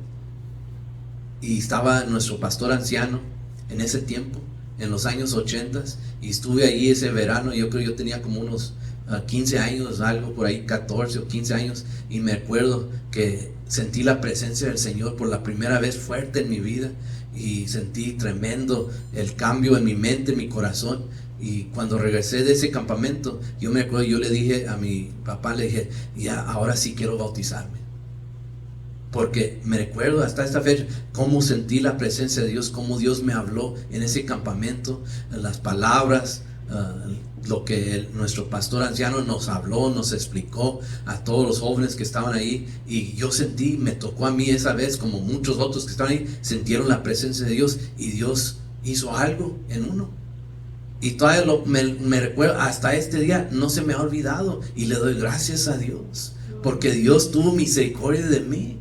y estaba nuestro pastor anciano en ese tiempo, en los años 80, y estuve ahí ese verano. Yo creo yo tenía como unos 15 años, algo por ahí, 14 o 15 años, y me acuerdo que sentí la presencia del Señor por la primera vez fuerte en mi vida, y sentí tremendo el cambio en mi mente, en mi corazón, Y cuando regresé de ese campamento, yo me acuerdo, yo le dije a mi papá, le dije, ya, ahora sí quiero bautizarme. Porque me recuerdo hasta esta fecha cómo sentí la presencia de Dios, cómo Dios me habló en ese campamento, las palabras, lo que nuestro pastor anciano nos habló, nos explicó a todos los jóvenes que estaban ahí. Y yo sentí, me tocó a mí esa vez, como muchos otros que estaban ahí, sintieron la presencia de Dios y Dios hizo algo en uno. Y todavía me recuerdo, hasta este día no se me ha olvidado y le doy gracias a Dios, porque Dios tuvo misericordia de mí.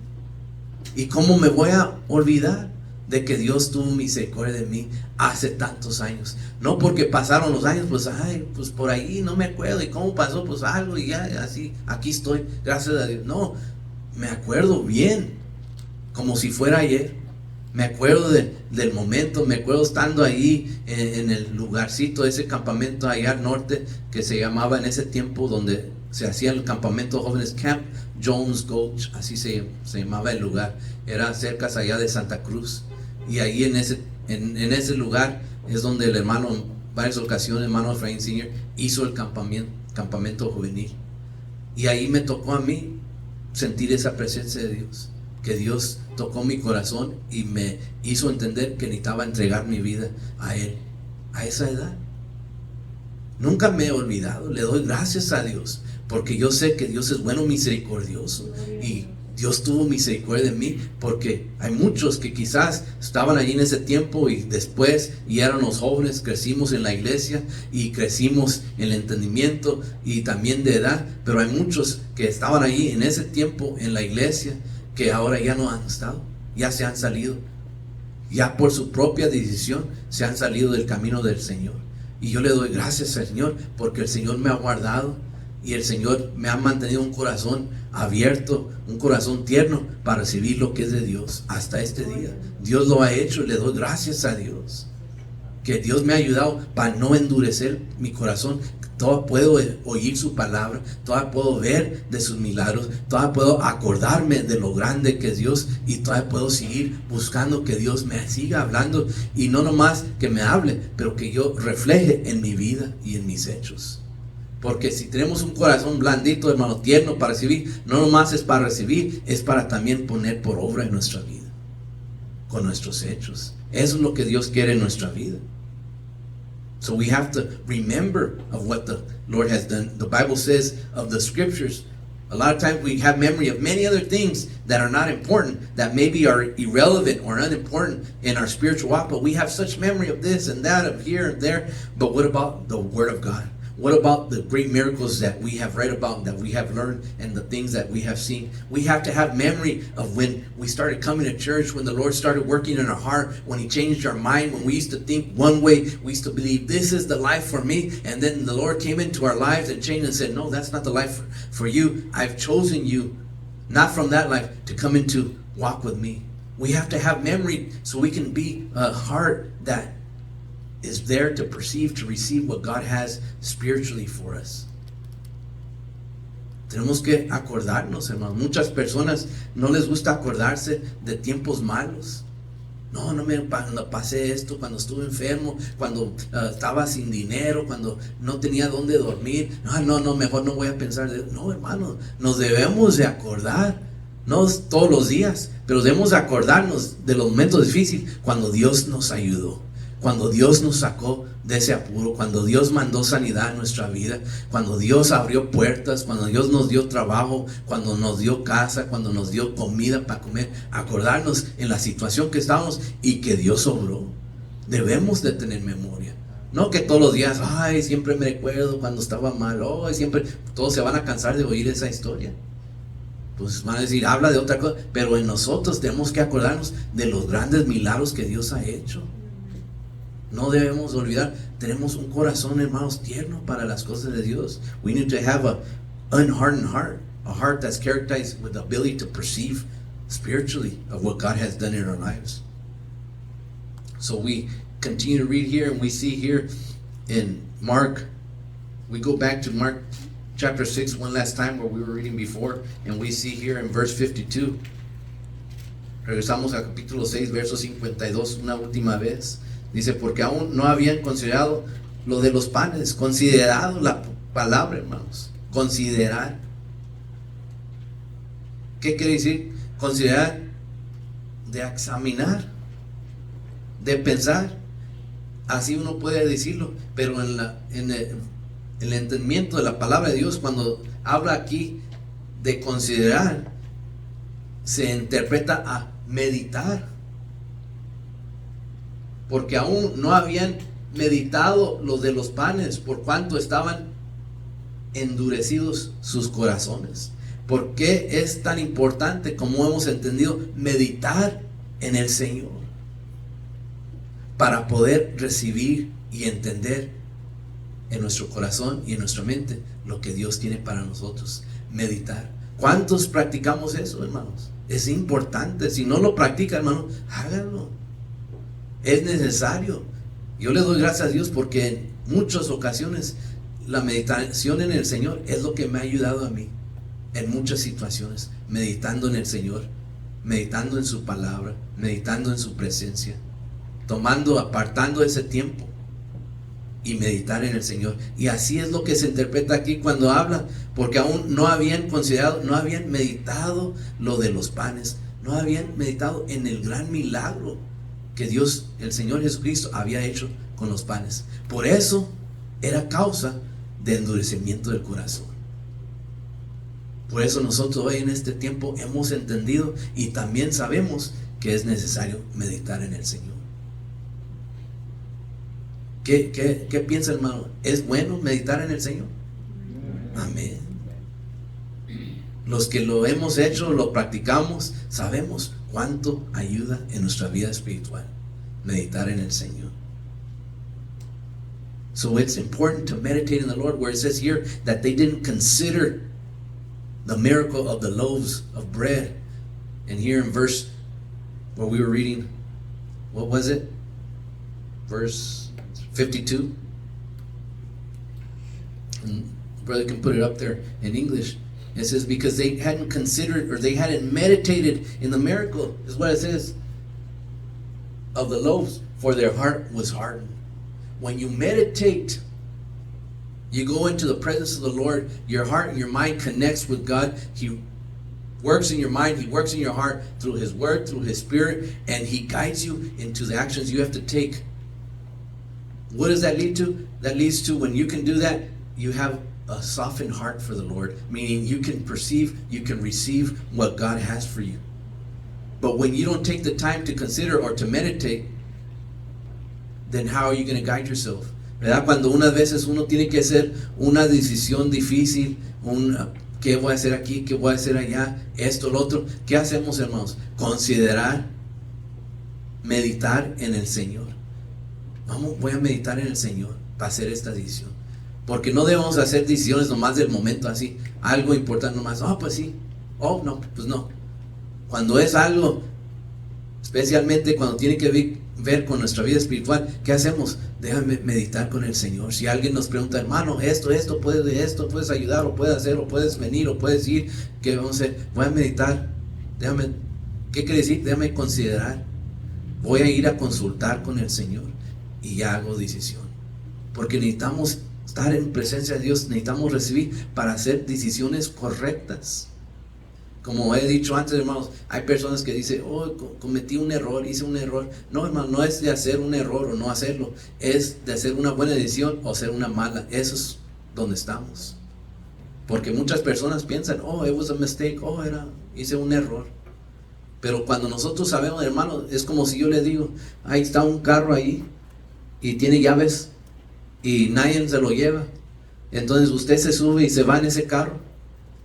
¿Y cómo me voy a olvidar de que Dios tuvo misericordia de mí hace tantos años? No porque pasaron los años, pues por ahí no me acuerdo, y cómo pasó, pues algo, y ya así, aquí estoy, gracias a Dios. No, me acuerdo bien, como si fuera ayer. Me acuerdo del momento, me acuerdo estando ahí en el lugarcito de ese campamento allá al norte, que se llamaba en ese tiempo, donde se hacía el campamento de jóvenes, Camp Jones Gulch, así se llamaba el lugar. Era cerca allá de Santa Cruz. Y ahí en ese lugar es donde el hermano, en varias ocasiones, hermano Efraín Sr., hizo el campamento juvenil. Y ahí me tocó a mí sentir esa presencia de Dios, que Dios tocó mi corazón y me hizo entender que necesitaba entregar mi vida a Él a esa edad. Nunca me he olvidado, le doy gracias a Dios, porque yo sé que Dios es bueno, misericordioso, y Dios tuvo misericordia de mí, porque hay muchos que quizás estaban allí en ese tiempo y después, y éramos jóvenes, crecimos en la iglesia y crecimos en el entendimiento y también de edad, pero hay muchos que estaban allí en ese tiempo en la iglesia que ahora ya no han estado, ya se han salido, ya por su propia decisión se han salido del camino del Señor. Y yo le doy gracias al Señor, porque el Señor me ha guardado y el Señor me ha mantenido un corazón abierto, un corazón tierno para recibir lo que es de Dios hasta este día. Dios lo ha hecho y le doy gracias a Dios, que Dios me ha ayudado para no endurecer mi corazón. Todavía puedo oír su palabra, todavía puedo ver de sus milagros, todavía puedo acordarme de lo grande que es Dios, y todavía puedo seguir buscando que Dios me siga hablando, y no nomás que me hable, pero que yo refleje en mi vida y en mis hechos. Porque si tenemos un corazón blandito, hermano, tierno para recibir, no nomás es para recibir, es para también poner por obra en nuestra vida, con nuestros hechos. Eso es lo que Dios quiere en nuestra vida. So we have to remember of what the Lord has done. The Bible says of the scriptures, a lot of times we have memory of many other things that are not important, that maybe are irrelevant or unimportant in our spiritual walk, but we have such memory of this and that, of here and there. But what about the Word of God? What about the great miracles that we have read about, that we have learned, and the things that we have seen? We have to have memory of when we started coming to church, when the Lord started working in our heart, when He changed our mind, when we used to think one way, we used to believe this is the life for me, and then the Lord came into our lives and changed and said, no, that's not the life for you. I've chosen you, not from that life, to come into walk with me. We have to have memory so we can be a heart that is there to perceive, to receive what God has spiritually for us. Tenemos que acordarnos, hermanos. Muchas personas no les gusta acordarse de tiempos malos. No, cuando pasé esto, cuando estuve enfermo, cuando estaba sin dinero, cuando no tenía dónde dormir. No, mejor no voy a pensar de eso. No, hermanos, nos debemos de acordar, no todos los días, pero debemos de acordarnos de los momentos difíciles, cuando Dios nos ayudó, cuando Dios nos sacó de ese apuro, cuando Dios mandó sanidad en nuestra vida, cuando Dios abrió puertas, cuando Dios nos dio trabajo, cuando nos dio casa, cuando nos dio comida para comer. Acordarnos en la situación que estábamos y que Dios obró. Debemos de tener memoria. No que todos los días, siempre me recuerdo cuando estaba mal, siempre. Todos se van a cansar de oír esa historia. Pues van a decir, habla de otra cosa. Pero en nosotros tenemos que acordarnos de los grandes milagros que Dios ha hecho. No debemos olvidar, tenemos un corazón, hermanos, tierno para las cosas de Dios. We need to have an unhardened heart, a heart that's characterized with the ability to perceive spiritually of what God has done in our lives. So we continue to read here, and we see here in Mark, we go back to Mark chapter 6 one last time where we were reading before, and we see here in verse 52. Regresamos al capítulo 6, verso 52, una última vez. Dice, porque aún no habían considerado lo de los panes, considerado la palabra, hermanos, considerar. ¿Qué quiere decir? Considerar, de examinar, de pensar. Así uno puede decirlo, pero en el entendimiento de la palabra de Dios, cuando habla aquí de considerar, se interpreta a meditar, porque aún no habían meditado los de los panes, por cuanto estaban endurecidos sus corazones. ¿Por qué es tan importante, como hemos entendido, meditar en el Señor? Para poder recibir y entender en nuestro corazón y en nuestra mente lo que Dios tiene para nosotros. Meditar. ¿Cuántos practicamos eso, hermanos? Es importante. Si no lo practica, hermano, háganlo. Es necesario. Yo le doy gracias a Dios porque en muchas ocasiones la meditación en el Señor es lo que me ha ayudado a mí en muchas situaciones. Meditando en el Señor, meditando en su palabra, meditando en su presencia, apartando ese tiempo y meditar en el Señor. Y así es lo que se interpreta aquí cuando habla, porque aún no habían considerado, no habían meditado lo de los panes, no habían meditado en el gran milagro que Dios, el Señor Jesucristo, había hecho con los panes. Por eso era causa de endurecimiento del corazón. Por eso nosotros hoy en este tiempo hemos entendido y también sabemos que es necesario meditar en el Señor. ¿Qué piensa, hermano? ¿Es bueno meditar en el Señor? Amén. Los que lo hemos hecho, lo practicamos, sabemos cuánto ayuda en nuestra vida espiritual meditar en el Señor. So it's important to meditate in the Lord, where it says here that they didn't consider the miracle of the loaves of bread. And here in verse where we were reading, what was it? Verse 52. And brother can put it up there in English. It says, because they hadn't considered, or they hadn't meditated in the miracle, is what it says, of the loaves, for their heart was hardened. When you meditate, you go into the presence of the Lord, your heart and your mind connects with God. He works in your mind, He works in your heart through His Word, through His Spirit, and He guides you into the actions you have to take. What does that lead to? That leads to, when you can do that, you have a softened heart for the Lord, meaning you can perceive, you can receive what God has for you. But when you don't take the time to consider or to meditate, then how are you going to guide yourself? ¿Verdad? Cuando unas veces uno tiene que hacer una decisión difícil, ¿qué voy a hacer aquí? ¿Qué voy a hacer allá? Esto, lo otro. ¿Qué hacemos, hermanos? Considerar, meditar en el Señor. Voy a meditar en el Señor para hacer esta decisión. Porque no debemos hacer decisiones nomás del momento, así, algo importante nomás, pues sí, no, pues no. Cuando es algo, especialmente cuando tiene que ver con nuestra vida espiritual, ¿qué hacemos? Déjame meditar con el Señor. Si alguien nos pregunta, hermano, esto puedes ayudar, o puedes hacer, o puedes venir, o puedes ir, ¿qué vamos a hacer? Voy a meditar, ¿qué quiere decir? Déjame considerar, voy a ir a consultar con el Señor y ya hago decisión. Porque necesitamos estar en presencia de Dios, necesitamos recibir para hacer decisiones correctas. Como he dicho antes, hermanos, hay personas que dicen, cometí un error, hice un error. No, hermano, no es de hacer un error o no hacerlo, es de hacer una buena decisión o hacer una mala. Eso es donde estamos. Porque muchas personas piensan, it was a mistake, hice un error. Pero cuando nosotros sabemos, hermano, es como si yo le digo, ahí está un carro ahí y tiene llaves y nadie se lo lleva. Entonces usted se sube y se va en ese carro,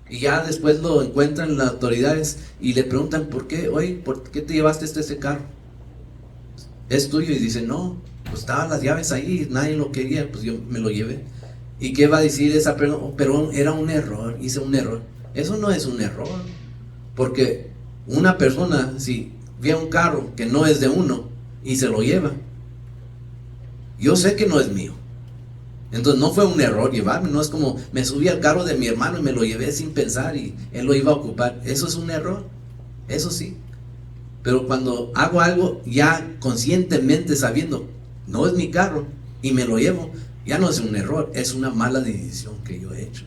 y ya después lo encuentran las autoridades y le preguntan, ¿por qué te llevaste ese carro? ¿Es tuyo? Y dice, no, pues estaban las llaves ahí, nadie lo quería, pues yo me lo llevé. ¿Y qué va a decir esa persona? Pero era un error, hice un error. Eso no es un error, porque una persona, si ve un carro que no es de uno y se lo lleva, yo sé que no es mío. Entonces no fue un error llevarme, no es como me subí al carro de mi hermano y me lo llevé sin pensar y él lo iba a ocupar. Eso es un error, eso sí. Pero cuando hago algo ya conscientemente sabiendo, no es mi carro y me lo llevo, Ya no es un error, es una mala decisión que yo he hecho.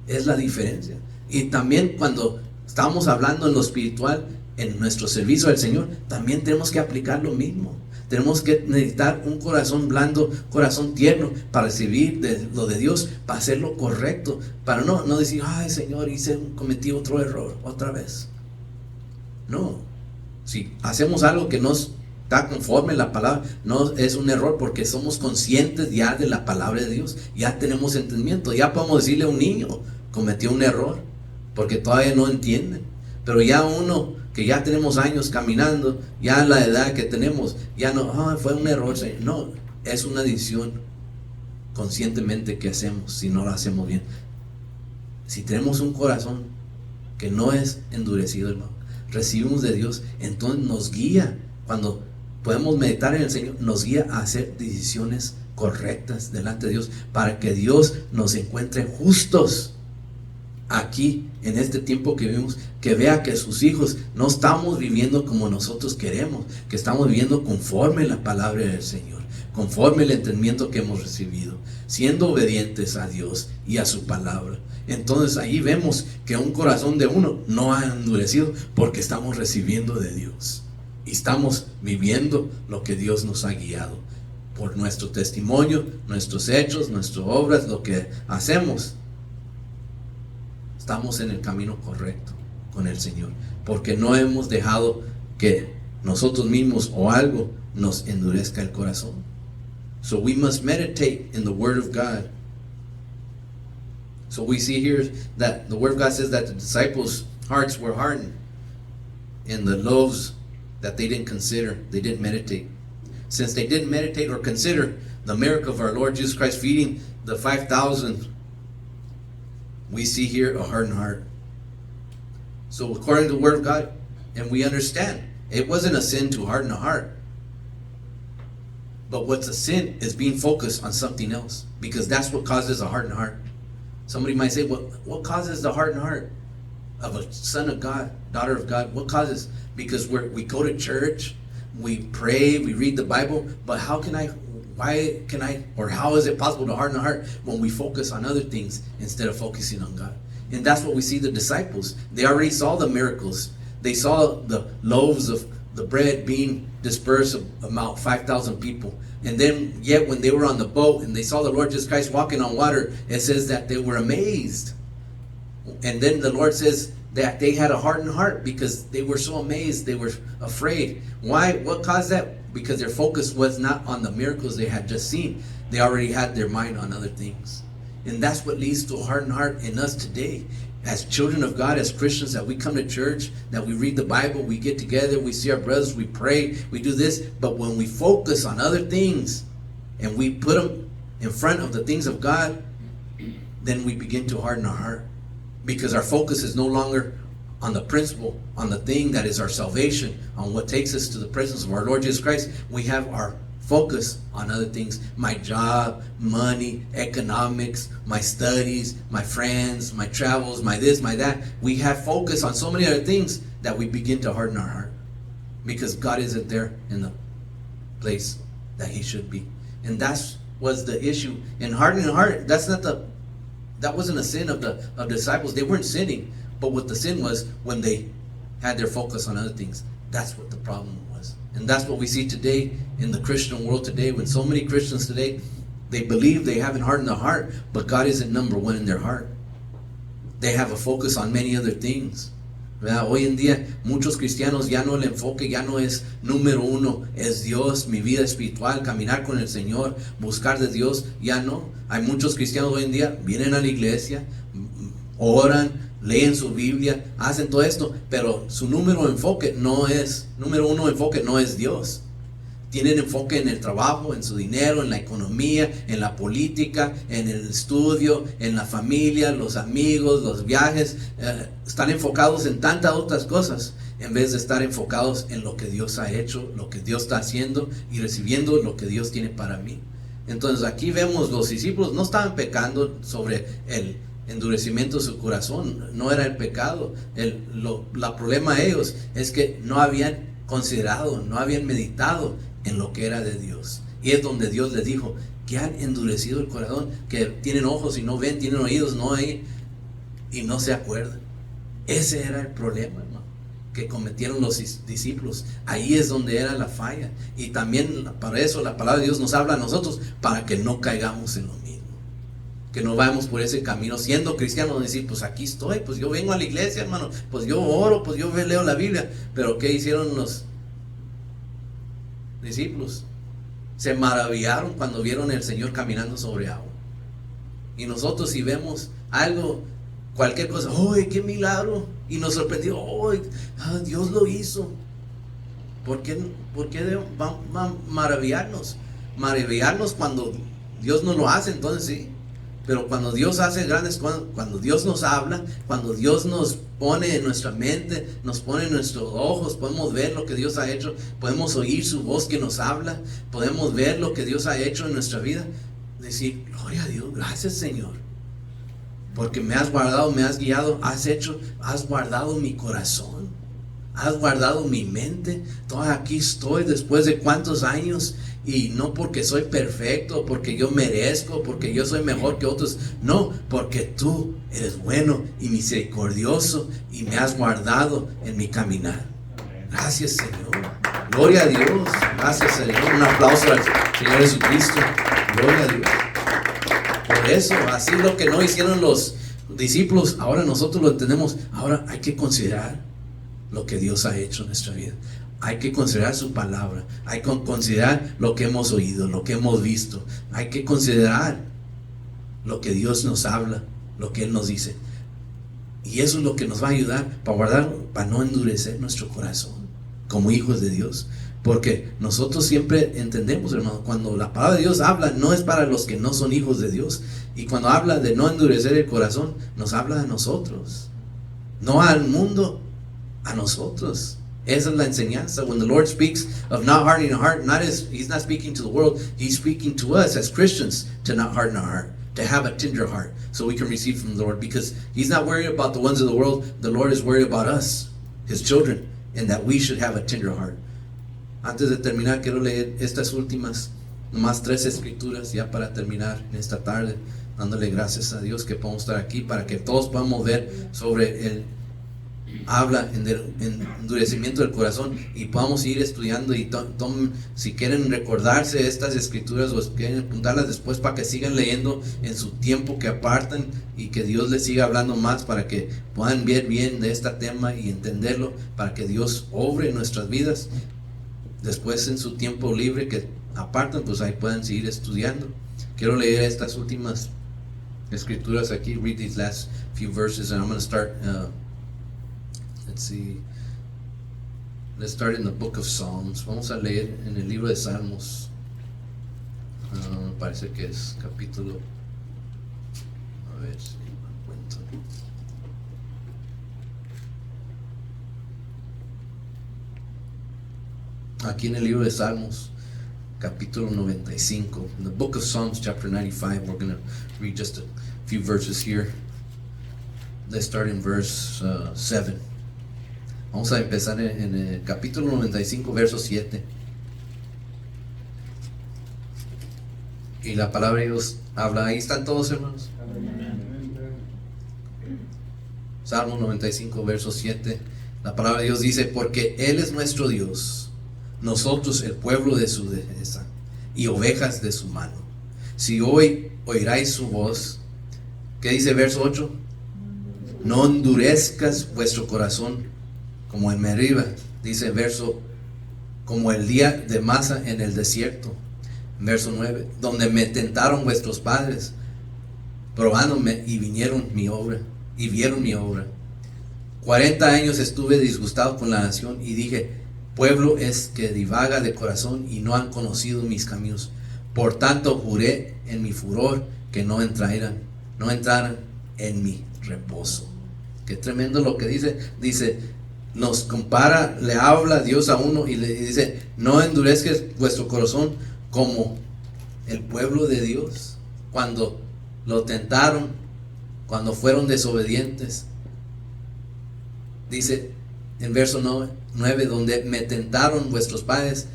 Es la diferencia. Y también cuando estamos hablando en lo espiritual, en nuestro servicio al Señor, también tenemos que aplicar lo mismo. Tenemos que necesitar un corazón blando, corazón tierno para recibir lo de Dios, para hacer lo correcto, para no decir, ay Señor, cometí otro error otra vez. No, si hacemos algo que no está conforme a la palabra, no es un error, porque somos conscientes ya de la palabra de Dios, ya tenemos entendimiento, ya podemos decirle a un niño, cometió un error, porque todavía no entienden. Pero ya uno que ya tenemos años caminando, ya la edad que tenemos, ya no, fue un error, Señor. No, es una decisión conscientemente que hacemos, si no lo hacemos bien. Si tenemos un corazón que no es endurecido, hermano, recibimos de Dios, entonces nos guía, cuando podemos meditar en el Señor, nos guía a hacer decisiones correctas delante de Dios, para que Dios nos encuentre justos aquí en este tiempo que vivimos, que vea que sus hijos no estamos viviendo como nosotros queremos, que estamos viviendo conforme la palabra del Señor, conforme el entendimiento que hemos recibido, siendo obedientes a Dios y a su palabra. Entonces ahí vemos que un corazón de uno no ha endurecido, porque estamos recibiendo de Dios y estamos viviendo lo que Dios nos ha guiado por nuestro testimonio, nuestros hechos, nuestras obras, lo que hacemos. Estamos en el camino correcto con el Señor, porque no hemos dejado que nosotros mismos o algo nos endurezca el corazón. So we must meditate in the Word of God. So we see here that the Word of God says that the disciples' hearts were hardened in the loaves that they didn't consider, they didn't meditate. Since they didn't meditate or consider the miracle of our Lord Jesus Christ feeding the 5,000, we see here a hardened heart. So according to the Word of God, and we understand, it wasn't a sin to harden a heart. But what's a sin is being focused on something else, because that's what causes a hardened heart. Somebody might say, what causes the hardened heart of a son of God, daughter of God? What causes? Because we go to church, we pray, we read the Bible, but how is it possible to harden the heart when we focus on other things instead of focusing on God? And that's what we see the disciples. They already saw the miracles. They saw the loaves of the bread being dispersed about 5,000 people. And then yet when they were on the boat and they saw the Lord Jesus Christ walking on water, it says that they were amazed. And then the Lord says that they had a hardened heart because they were so amazed, they were afraid. Why? What caused that? Because their focus was not on the miracles they had just seen. They already had their mind on other things. And that's what leads to a hardened heart in us today. As children of God, as Christians, that we come to church, that we read the Bible, we get together, we see our brothers, we pray, we do this. But when we focus on other things and we put them in front of the things of God, then we begin to harden our heart. Because our focus is no longer on the principle, on the thing that is our salvation, on what takes us to the presence of our Lord Jesus Christ. We have our focus on other things. My job, money, economics, my studies, my friends, my travels, my this, my that. We have focus on so many other things that we begin to harden our heart. Because God isn't there in the place that He should be. And that was the issue. And hardening the heart, that wasn't a sin of the disciples. They weren't sinning. But what the sin was when they had their focus on other things. That's what the problem was. And that's what we see today in the Christian world today, when so many Christians today, they believe they haven't hardened their heart, but God isn't number one in their heart. They have a focus on many other things. ¿Verdad? Hoy en día muchos cristianos ya no el enfoque ya no es número uno, es Dios, mi vida espiritual, caminar con el Señor, buscar de Dios, ya no. Hay muchos cristianos hoy en día, vienen a la iglesia, oran, leen su Biblia, hacen todo esto, pero su número uno enfoque no es Dios. Tienen enfoque en el trabajo, en su dinero, en la economía, en la política, en el estudio, en la familia, los amigos, los viajes. Están enfocados en tantas otras cosas en vez de estar enfocados en lo que Dios ha hecho, lo que Dios está haciendo y recibiendo lo que Dios tiene para mí. Entonces aquí vemos los discípulos no estaban pecando sobre el endurecimiento de su corazón, no era el pecado. El problema de ellos es que no habían considerado, no habían meditado en lo que era de Dios. Y es donde Dios les dijo, que han endurecido el corazón, que tienen ojos y no ven, tienen oídos, no oyen y no se acuerdan. Ese era el problema, hermano, que cometieron los discípulos. Ahí es donde era la falla. Y también para eso la palabra de Dios nos habla a nosotros, para que no caigamos en lo mismo, que no vayamos por ese camino siendo cristianos, decir, pues aquí estoy, pues yo vengo a la iglesia, hermano, pues yo oro, pues yo leo la Biblia. Pero ¿qué hicieron los discípulos? Se maravillaron cuando vieron al Señor caminando sobre agua. Y nosotros, si vemos algo, cualquier cosa, ¡ay, qué milagro! Y nos sorprendió, ¡ay, Dios lo hizo! ¿Por qué va a maravillarnos? Maravillarnos cuando Dios no lo hace, entonces sí. Pero cuando Dios hace grandes cosas, cuando Dios nos habla, cuando Dios nos pone en nuestra mente, nos pone en nuestros ojos, podemos ver lo que Dios ha hecho, podemos oír su voz que nos habla, podemos ver lo que Dios ha hecho en nuestra vida, decir, gloria a Dios, gracias Señor, porque me has guardado, me has guiado, has guardado mi corazón, has guardado mi mente. Todavía aquí estoy después de cuántos años, y no porque soy perfecto, porque yo merezco, porque yo soy mejor que otros, no, porque tú eres bueno y misericordioso y me has guardado en mi caminar. Gracias Señor, gloria a Dios, gracias Señor. Un aplauso al Señor Jesucristo, gloria a Dios. Por eso, así lo que no hicieron los discípulos, ahora nosotros lo entendemos. Ahora hay que considerar lo que Dios ha hecho en nuestra vida. Hay que considerar su palabra, hay que considerar lo que hemos oído, lo que hemos visto. Hay que considerar lo que Dios nos habla, lo que Él nos dice. Y eso es lo que nos va a ayudar para guardar, para no endurecer nuestro corazón como hijos de Dios. Porque nosotros siempre entendemos, hermano, cuando la palabra de Dios habla, no es para los que no son hijos de Dios. Y cuando habla de no endurecer el corazón, nos habla a nosotros, no al mundo, a nosotros. Esa es la enseñanza. When the Lord speaks of not hardening our heart, He's not speaking to the world, He's speaking to us as Christians to not harden our heart, to have a tender heart, so we can receive from the Lord. Because He's not worried about the ones of the world, the Lord is worried about us, His children, and that we should have a tender heart. Antes de terminar, quiero leer estas últimas, nomás 3 escrituras, ya para terminar en esta tarde, dándole gracias a Dios que podemos estar aquí, para que todos podamos ver sobre el habla en endurecimiento del corazón, y podamos ir estudiando. Y si quieren recordarse estas escrituras o quieren apuntarlas después, para que sigan leyendo en su tiempo que apartan, y que Dios les siga hablando más, para que puedan ver bien de este tema y entenderlo, para que Dios obre en nuestras vidas. Después, en su tiempo libre que apartan, pues ahí pueden seguir estudiando. Quiero leer estas últimas escrituras aquí. Read these last few verses, and I'm going to start let's start in the book of Psalms. Vamos a leer en el libro de Salmos. Parece que es capítulo, a ver si me encuentro. Aquí en el libro de Salmos, capítulo 95. In the book of Psalms, chapter 95, we're going to read just a few verses here. Let's start in verse 7. Vamos a empezar en el capítulo 95, verso 7. Y la palabra de Dios habla. Ahí están todos, hermanos. Salmo 95, verso 7. La palabra de Dios dice: porque Él es nuestro Dios, nosotros el pueblo de su dehesa y ovejas de su mano. Si hoy oiráis su voz, ¿qué dice verso 8? No endurezcas vuestro corazón como en Meriba, dice verso, como el día de Masa en el desierto. Verso 9, donde me tentaron vuestros padres, probándome, y vieron mi obra. 40 años estuve disgustado con la nación, y dije: pueblo es que divaga de corazón, y no han conocido mis caminos. Por tanto juré en mi furor que no entraran en mi reposo. Qué tremendo lo que dice, nos compara, le habla Dios a uno y le dice: no endurezcas vuestro corazón como el pueblo de Dios, cuando lo tentaron, cuando fueron desobedientes. Dice en verso 9, donde me tentaron vuestros padres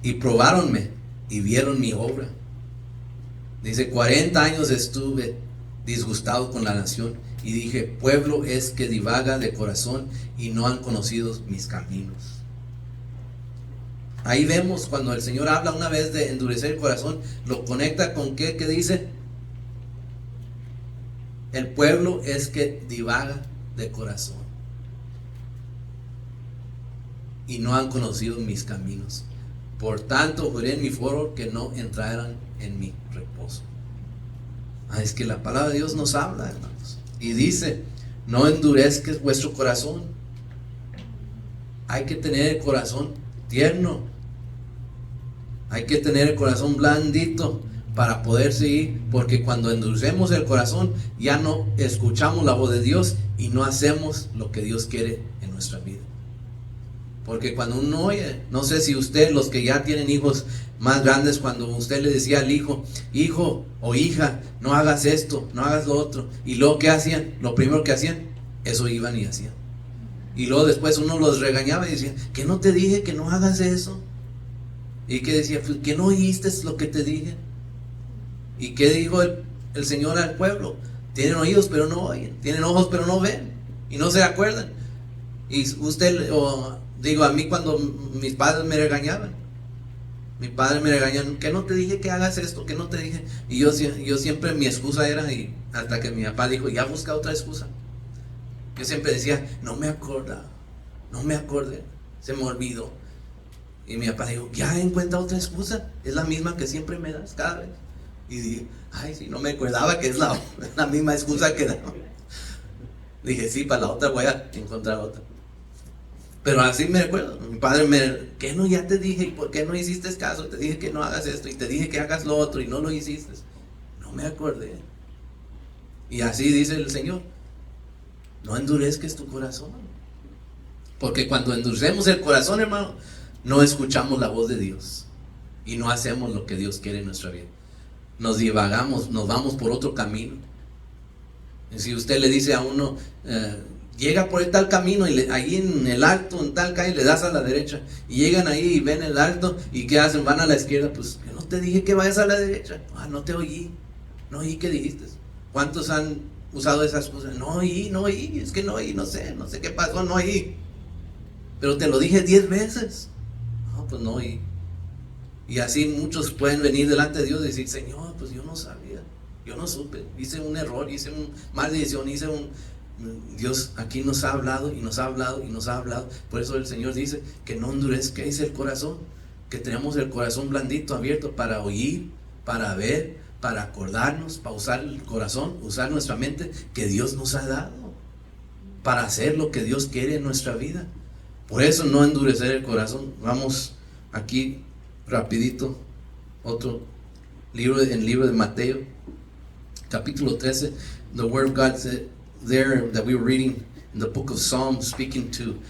y probáronme y vieron mi obra. Dice, 40 años estuve disgustado con la nación y dije, pueblo es que divaga de corazón y no han conocido mis caminos. Ahí vemos cuando el Señor habla una vez de endurecer el corazón, lo conecta con ¿qué dice? El pueblo es que divaga de corazón y no han conocido mis caminos. Por tanto, juré en mi foro que no entraran en mi reposo. Es que la palabra de Dios nos habla, hermanos, y dice, no endurezcas vuestro corazón. Hay que tener el corazón tierno, hay que tener el corazón blandito para poder seguir, porque cuando endurecemos el corazón ya no escuchamos la voz de Dios y no hacemos lo que Dios quiere en nuestra vida. Porque cuando uno oye, no sé si usted, los que ya tienen hijos más grandes, cuando usted le decía al hijo, hijo o hija, no hagas esto, no hagas lo otro, y luego ¿qué hacían? Lo primero que hacían, eso iban y hacían. Y luego después uno los regañaba y decía, que no te dije que no hagas eso. Y que decía, pues, que no oíste lo que te dije. ¿Y qué dijo el Señor al pueblo? Tienen oídos pero no oyen, tienen ojos pero no ven, y no se acuerdan. Y usted, digo, a mí cuando mis padres me regañaban, mi padre me regañan, que no te dije que hagas esto, que no te dije. Y yo siempre, mi excusa era, y hasta que mi papá dijo, ya busca otra excusa. Yo siempre decía, no me acordé, se me olvidó. Y mi papá dijo, ya encuentra otra excusa, es la misma que siempre me das cada vez. Y dije, ay, si no me acordaba que es la misma excusa que da. Dije, sí, para la otra voy a encontrar otra. Pero así me recuerdo, mi padre ¿qué no ya te dije? ¿Y por qué no hiciste caso? Te dije que no hagas esto y te dije que hagas lo otro y no lo hiciste. No me acordé. Y así dice el Señor, no endurezcas tu corazón. Porque cuando endurecemos el corazón, hermano, no escuchamos la voz de Dios y no hacemos lo que Dios quiere en nuestra vida. Nos divagamos, nos vamos por otro camino. Y si usted le dice a uno, llega por el tal camino y ahí en el alto, en tal calle, le das a la derecha. Y llegan ahí y ven el alto y ¿qué hacen? Van a la izquierda. Pues yo no te dije que vayas a la derecha. No te oí. No oí que dijiste. ¿Cuántos han usado esas cosas? No oí, es que no oí, no sé qué pasó, no oí. Pero te lo dije 10 veces. No, pues no oí. Y así muchos pueden venir delante de Dios y decir, Señor, pues yo no sabía, yo no supe, hice un error, hice una maldición, Dios aquí nos ha hablado y nos ha hablado y nos ha hablado. Por eso el Señor dice que no endurezcáis el corazón, que tenemos el corazón blandito, abierto para oír, para ver, para acordarnos, para usar el corazón, usar nuestra mente que Dios nos ha dado, para hacer lo que Dios quiere en nuestra vida. Por eso no endurecer el corazón. Vamos aquí rapidito, otro libro, en el libro de Mateo, capítulo 13, the word of God said there that we were reading in the book of Psalms, speaking to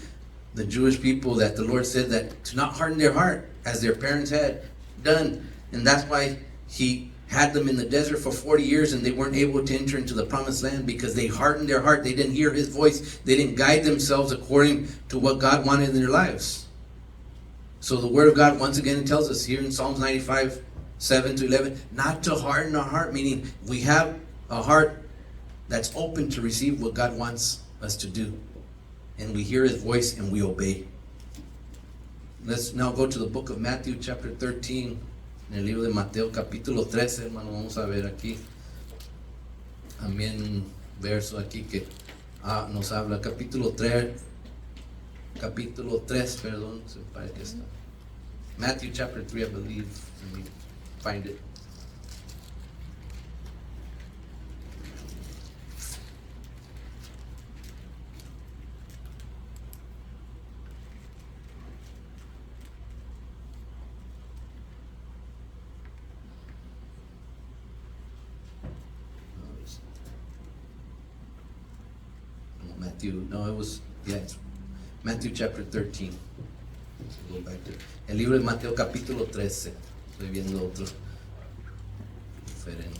the Jewish people, that the Lord said that to not harden their heart as their parents had done, and that's why He had them in the desert for 40 years and they weren't able to enter into the promised land, because they hardened their heart. They didn't hear His voice. They didn't guide themselves according to what God wanted in their lives. So the Word of God once again tells us here in Psalms 95, 7-11, not to harden our heart, meaning we have a heart that's open to receive what God wants us to do. And we hear His voice and we obey. Let's now go to the book of Matthew chapter 13, en el libro de Mateo capítulo 13, hermano. Vamos a ver aquí también un verso aquí que nos habla, capítulo 3, perdón, se me parece que está. Matthew chapter 3, I believe. Let me find it. It's Matthew chapter 13. Go back to el libro de Mateo capítulo 13. Estoy viendo otro diferente.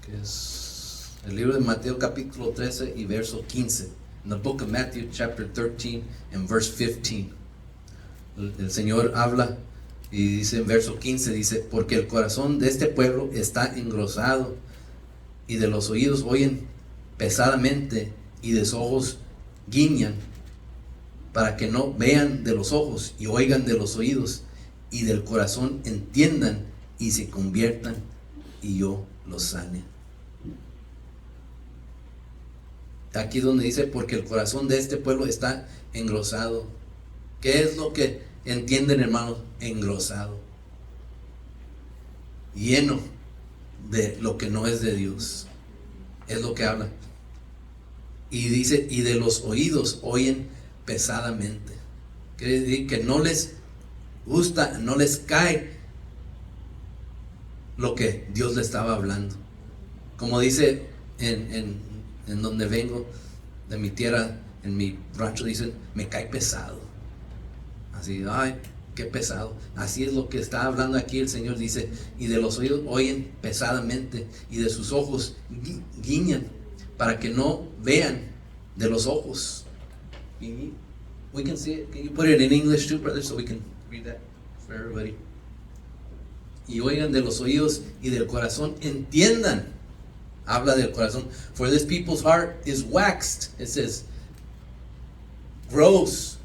Que es el libro de Mateo capítulo 13 y verso 15. In the book of Matthew chapter 13 and verse 15. El Señor habla y dice en verso 15, dice, porque el corazón de este pueblo está engrosado y de los oídos oyen pesadamente y de los ojos guiñan, para que no vean de los ojos y oigan de los oídos y del corazón entiendan y se conviertan y yo los sane. Aquí donde dice, porque el corazón de este pueblo está engrosado. ¿Qué es lo que entienden, hermanos? Engrosado, lleno de lo que no es de Dios, es lo que habla. Y dice, y de los oídos oyen pesadamente. Quiere decir que no les gusta, no les cae lo que Dios le estaba hablando. Como dice en donde vengo, de mi tierra, en mi rancho, dicen, me cae pesado. Así, ay, qué pesado. Así es lo que está hablando aquí el Señor. Dice, y de los oídos oyen pesadamente, y de sus ojos guiñan, para que no vean de los ojos. We can see it. Can you put it in English too, brother, so we can read that for everybody? Y oigan de los oídos y del corazón, entiendan. Habla del corazón. For this people's heart is waxed. It says, gross,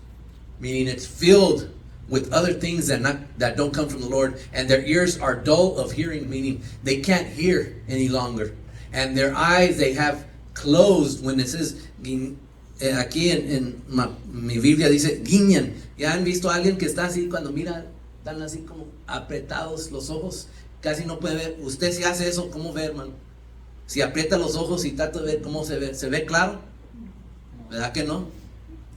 meaning it's filled with other things that don't come from the Lord, and their ears are dull of hearing, meaning they can't hear any longer, and their eyes they have closed. When it says aquí en mi Biblia dice guiñan. ¿Ya han visto a alguien que está así cuando mira, están así como apretados los ojos, casi no puede ver? Usted si hace eso, ¿cómo ve, hermano? Si aprieta los ojos y trata de ver cómo se ve claro, ¿verdad que no?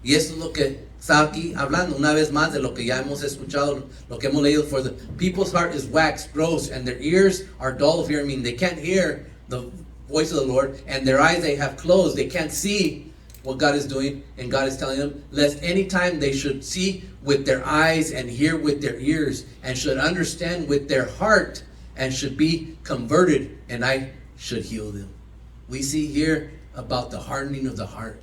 Y esto es lo que está aquí hablando una vez más de lo que ya hemos escuchado, lo que hemos leído. For the people's heart is waxed gross, and their ears are dull of hearing. They can't hear the voice of the Lord, and their eyes they have closed. They can't see what God is doing, and God is telling them, lest any time they should see with their eyes and hear with their ears, and should understand with their heart, and should be converted, and I should heal them. We see here about the hardening of the heart.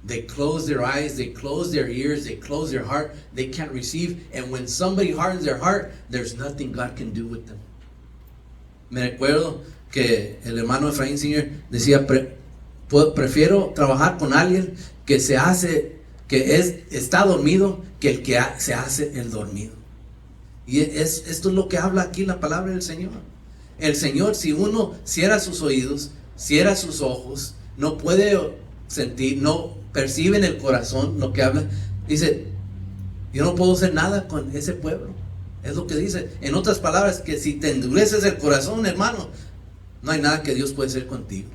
They close their eyes, they close their ears, they close their heart. They can't receive. And when somebody hardens their heart, there's nothing God can do with them. Me recuerdo que el hermano Efraín Sr. decía, prefiero trabajar con alguien que está dormido, que el que se hace el dormido. Y esto es lo que habla aquí la palabra del Señor. El Señor, si uno cierra sus oídos, cierra sus ojos, no puede sentir, no percibe en el corazón lo que habla. Dice, yo no puedo hacer nada con ese pueblo. Es lo que dice. En otras palabras, que si te endureces el corazón, hermano, no hay nada que Dios puede hacer contigo.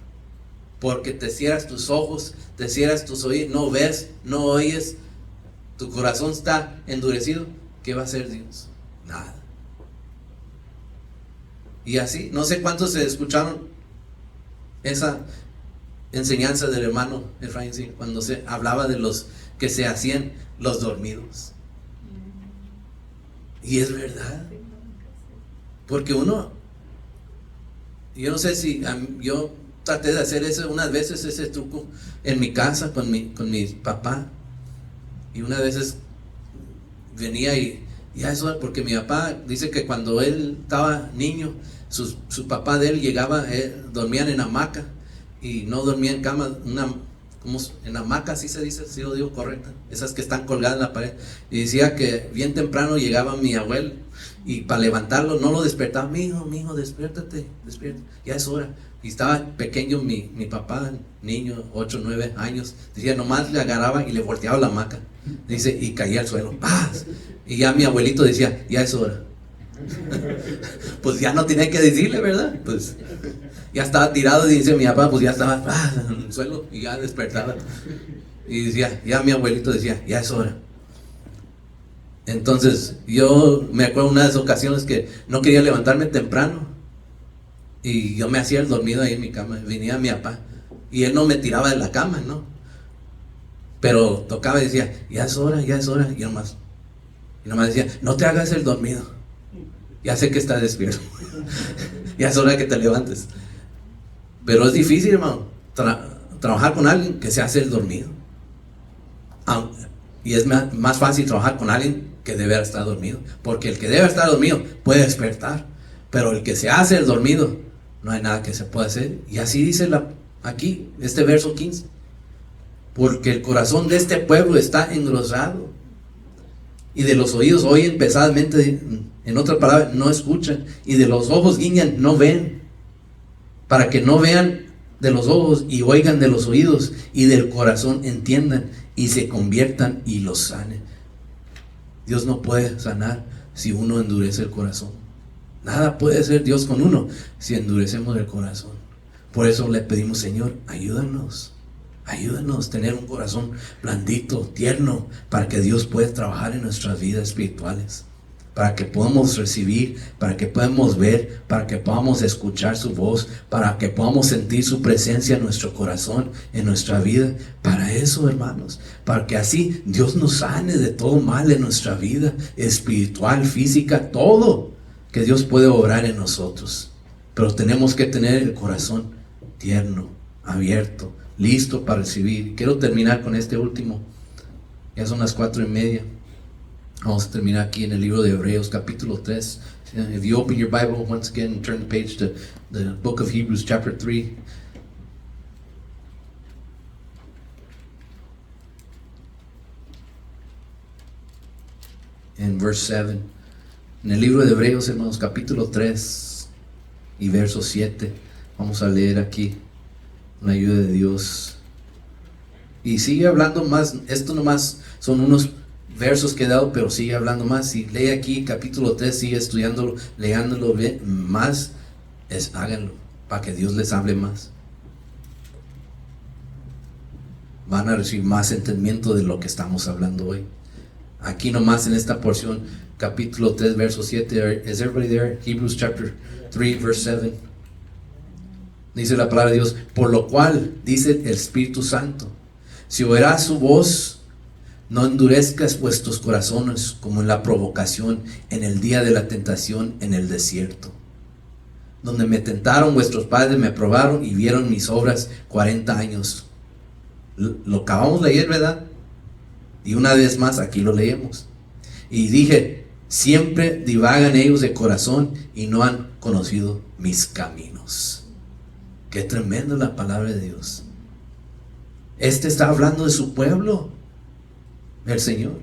Porque te cierras tus ojos, te cierras tus oídos, no ves, no oyes, tu corazón está endurecido. ¿Qué va a hacer Dios? Nada. Y así, no sé cuántos se escucharon esa enseñanza del hermano Efraín, ¿sí? Cuando se hablaba de los que se hacían los dormidos. Y es verdad, porque yo no sé si yo traté de hacer eso unas veces, ese truco en mi casa con mi papá, y unas veces venía y ya eso, porque mi papá dice que cuando él estaba niño, su papá de él llegaba, dormían en hamaca, y no dormía en cama, como en hamaca, así se dice, si lo digo correcto, esas que están colgadas en la pared. Y decía que bien temprano llegaba mi abuelo, y para levantarlo no lo despertaba. Mi hijo, despiértate, ya es hora. Y estaba pequeño mi papá, niño, 8, 9 años. Decía, nomás le agarraba y le volteaba la hamaca, dice, y caía al suelo. ¡Paz! Y ya mi abuelito decía, ya es hora. Pues ya no tenía que decirle, ¿verdad? Pues ya estaba tirado, y dice mi papá, pues ya estaba en el suelo y ya despertaba. Y decía, ya mi abuelito decía, ya es hora. Entonces yo me acuerdo una de las ocasiones que no quería levantarme temprano, y yo me hacía el dormido ahí en mi cama. Venía mi papá y él no me tiraba de la cama, ¿no? Pero tocaba y decía, ya es hora. Y nomás decía, no te hagas el dormido, ya sé que estás despierto. Ya es hora que te levantes. Pero es difícil, hermano, trabajar con alguien que se hace el dormido. Y es más fácil trabajar con alguien que debe estar dormido, porque el que debe estar dormido puede despertar, pero el que se hace el dormido, no hay nada que se pueda hacer. Y así dice aquí, este verso 15, porque el corazón de este pueblo está engrosado, y de los oídos oyen pesadamente, en otras palabras, no escuchan, y de los ojos guiñan, no ven, para que no vean de los ojos y oigan de los oídos, y del corazón entiendan y se conviertan y los sanen. Dios no puede sanar si uno endurece el corazón. Nada puede hacer Dios con uno si endurecemos el corazón. Por eso le pedimos, Señor, ayúdanos a tener un corazón blandito, tierno, para que Dios pueda trabajar en nuestras vidas espirituales, para que podamos recibir, para que podamos ver, para que podamos escuchar su voz, para que podamos sentir su presencia en nuestro corazón, en nuestra vida. Para eso, hermanos, para que así Dios nos sane de todo mal en nuestra vida espiritual, física, todo que Dios puede obrar en nosotros. Pero tenemos que tener el corazón tierno, abierto, listo para recibir. Quiero terminar con este último. Ya son las 4:30. Vamos a terminar aquí en el libro de Hebreos capítulo 3. If you open your Bible once again, turn the page to the book of Hebrews chapter 3. En verse 7. En el libro de Hebreos, hermanos, capítulo 3 y verso 7. Vamos a leer aquí con la ayuda de Dios. Y sigue hablando más. Esto nomás son unos versos que he dado, pero sigue hablando más. Si lee aquí capítulo 3, sigue estudiándolo, leándolo más, háganlo para que Dios les hable más. Van a recibir más entendimiento de lo que estamos hablando hoy. Aquí nomás en esta porción, capítulo 3, verso 7. Is everybody there? Hebrews chapter 3, verse 7. Dice la palabra de Dios: por lo cual, dice el Espíritu Santo, si oirás su voz, no endurezcas vuestros corazones como en la provocación, en el día de la tentación en el desierto, donde me tentaron vuestros padres, me probaron y vieron mis obras 40 años. Lo acabamos de leer, ¿verdad? Y una vez más aquí lo leemos. Y dije, siempre divagan ellos de corazón y no han conocido mis caminos. Qué tremenda la palabra de Dios. Este está hablando de su pueblo, el Señor.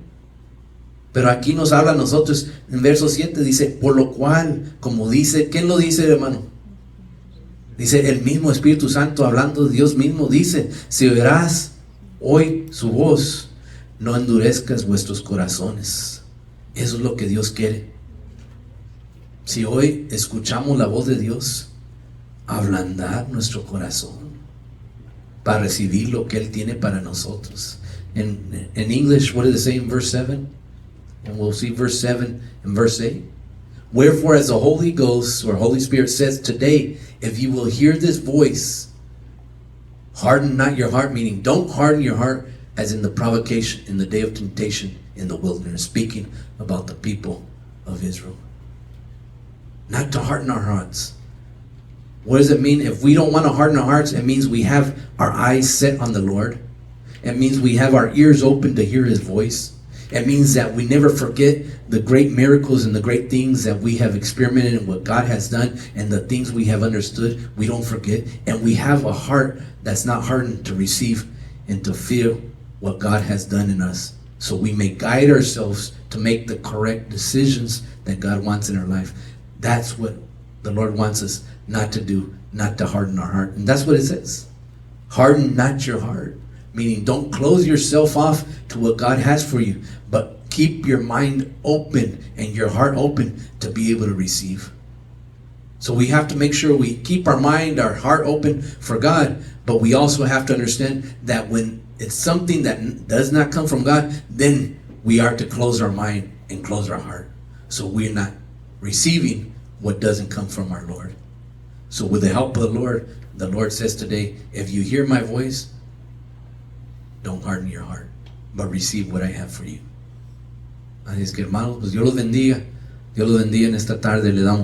Pero aquí nos habla a nosotros en verso 7, dice, por lo cual, como dice, ¿quién lo dice, hermano? Dice el mismo Espíritu Santo, hablando de Dios mismo, dice, si oirás hoy su voz, no endurezcas vuestros corazones. Eso es lo que Dios quiere. Si hoy escuchamos la voz de Dios, ablandar nuestro corazón para recibir lo que Él tiene para nosotros. In English, what did it say in verse 7? And we'll see verse 7 and verse 8. Wherefore, as the Holy Ghost or Holy Spirit says today, if you will hear this voice, harden not your heart, meaning don't harden your heart as in the provocation, in the day of temptation in the wilderness, speaking about the people of Israel. Not to harden our hearts. What does it mean? If we don't want to harden our hearts, it means we have our eyes set on the Lord. It means we have our ears open to hear His voice. It means that we never forget the great miracles and the great things that we have experimented and what God has done and the things we have understood. We don't forget. And we have a heart that's not hardened to receive and to feel what God has done in us. So we may guide ourselves to make the correct decisions that God wants in our life. That's what the Lord wants us not to do, not to harden our heart. And that's what it says. Harden not your heart. Meaning don't close yourself off to what God has for you, but keep your mind open and your heart open to be able to receive. So we have to make sure we keep our mind, our heart open for God, but we also have to understand that when it's something that does not come from God, then we are to close our mind and close our heart. So we're not receiving what doesn't come from our Lord. So with the help of the Lord says today, if you hear my voice, don't harden your heart, but receive what I have for you. Así es que, hermanos, pues Dios los bendiga. Dios los bendiga en esta tarde. Le damos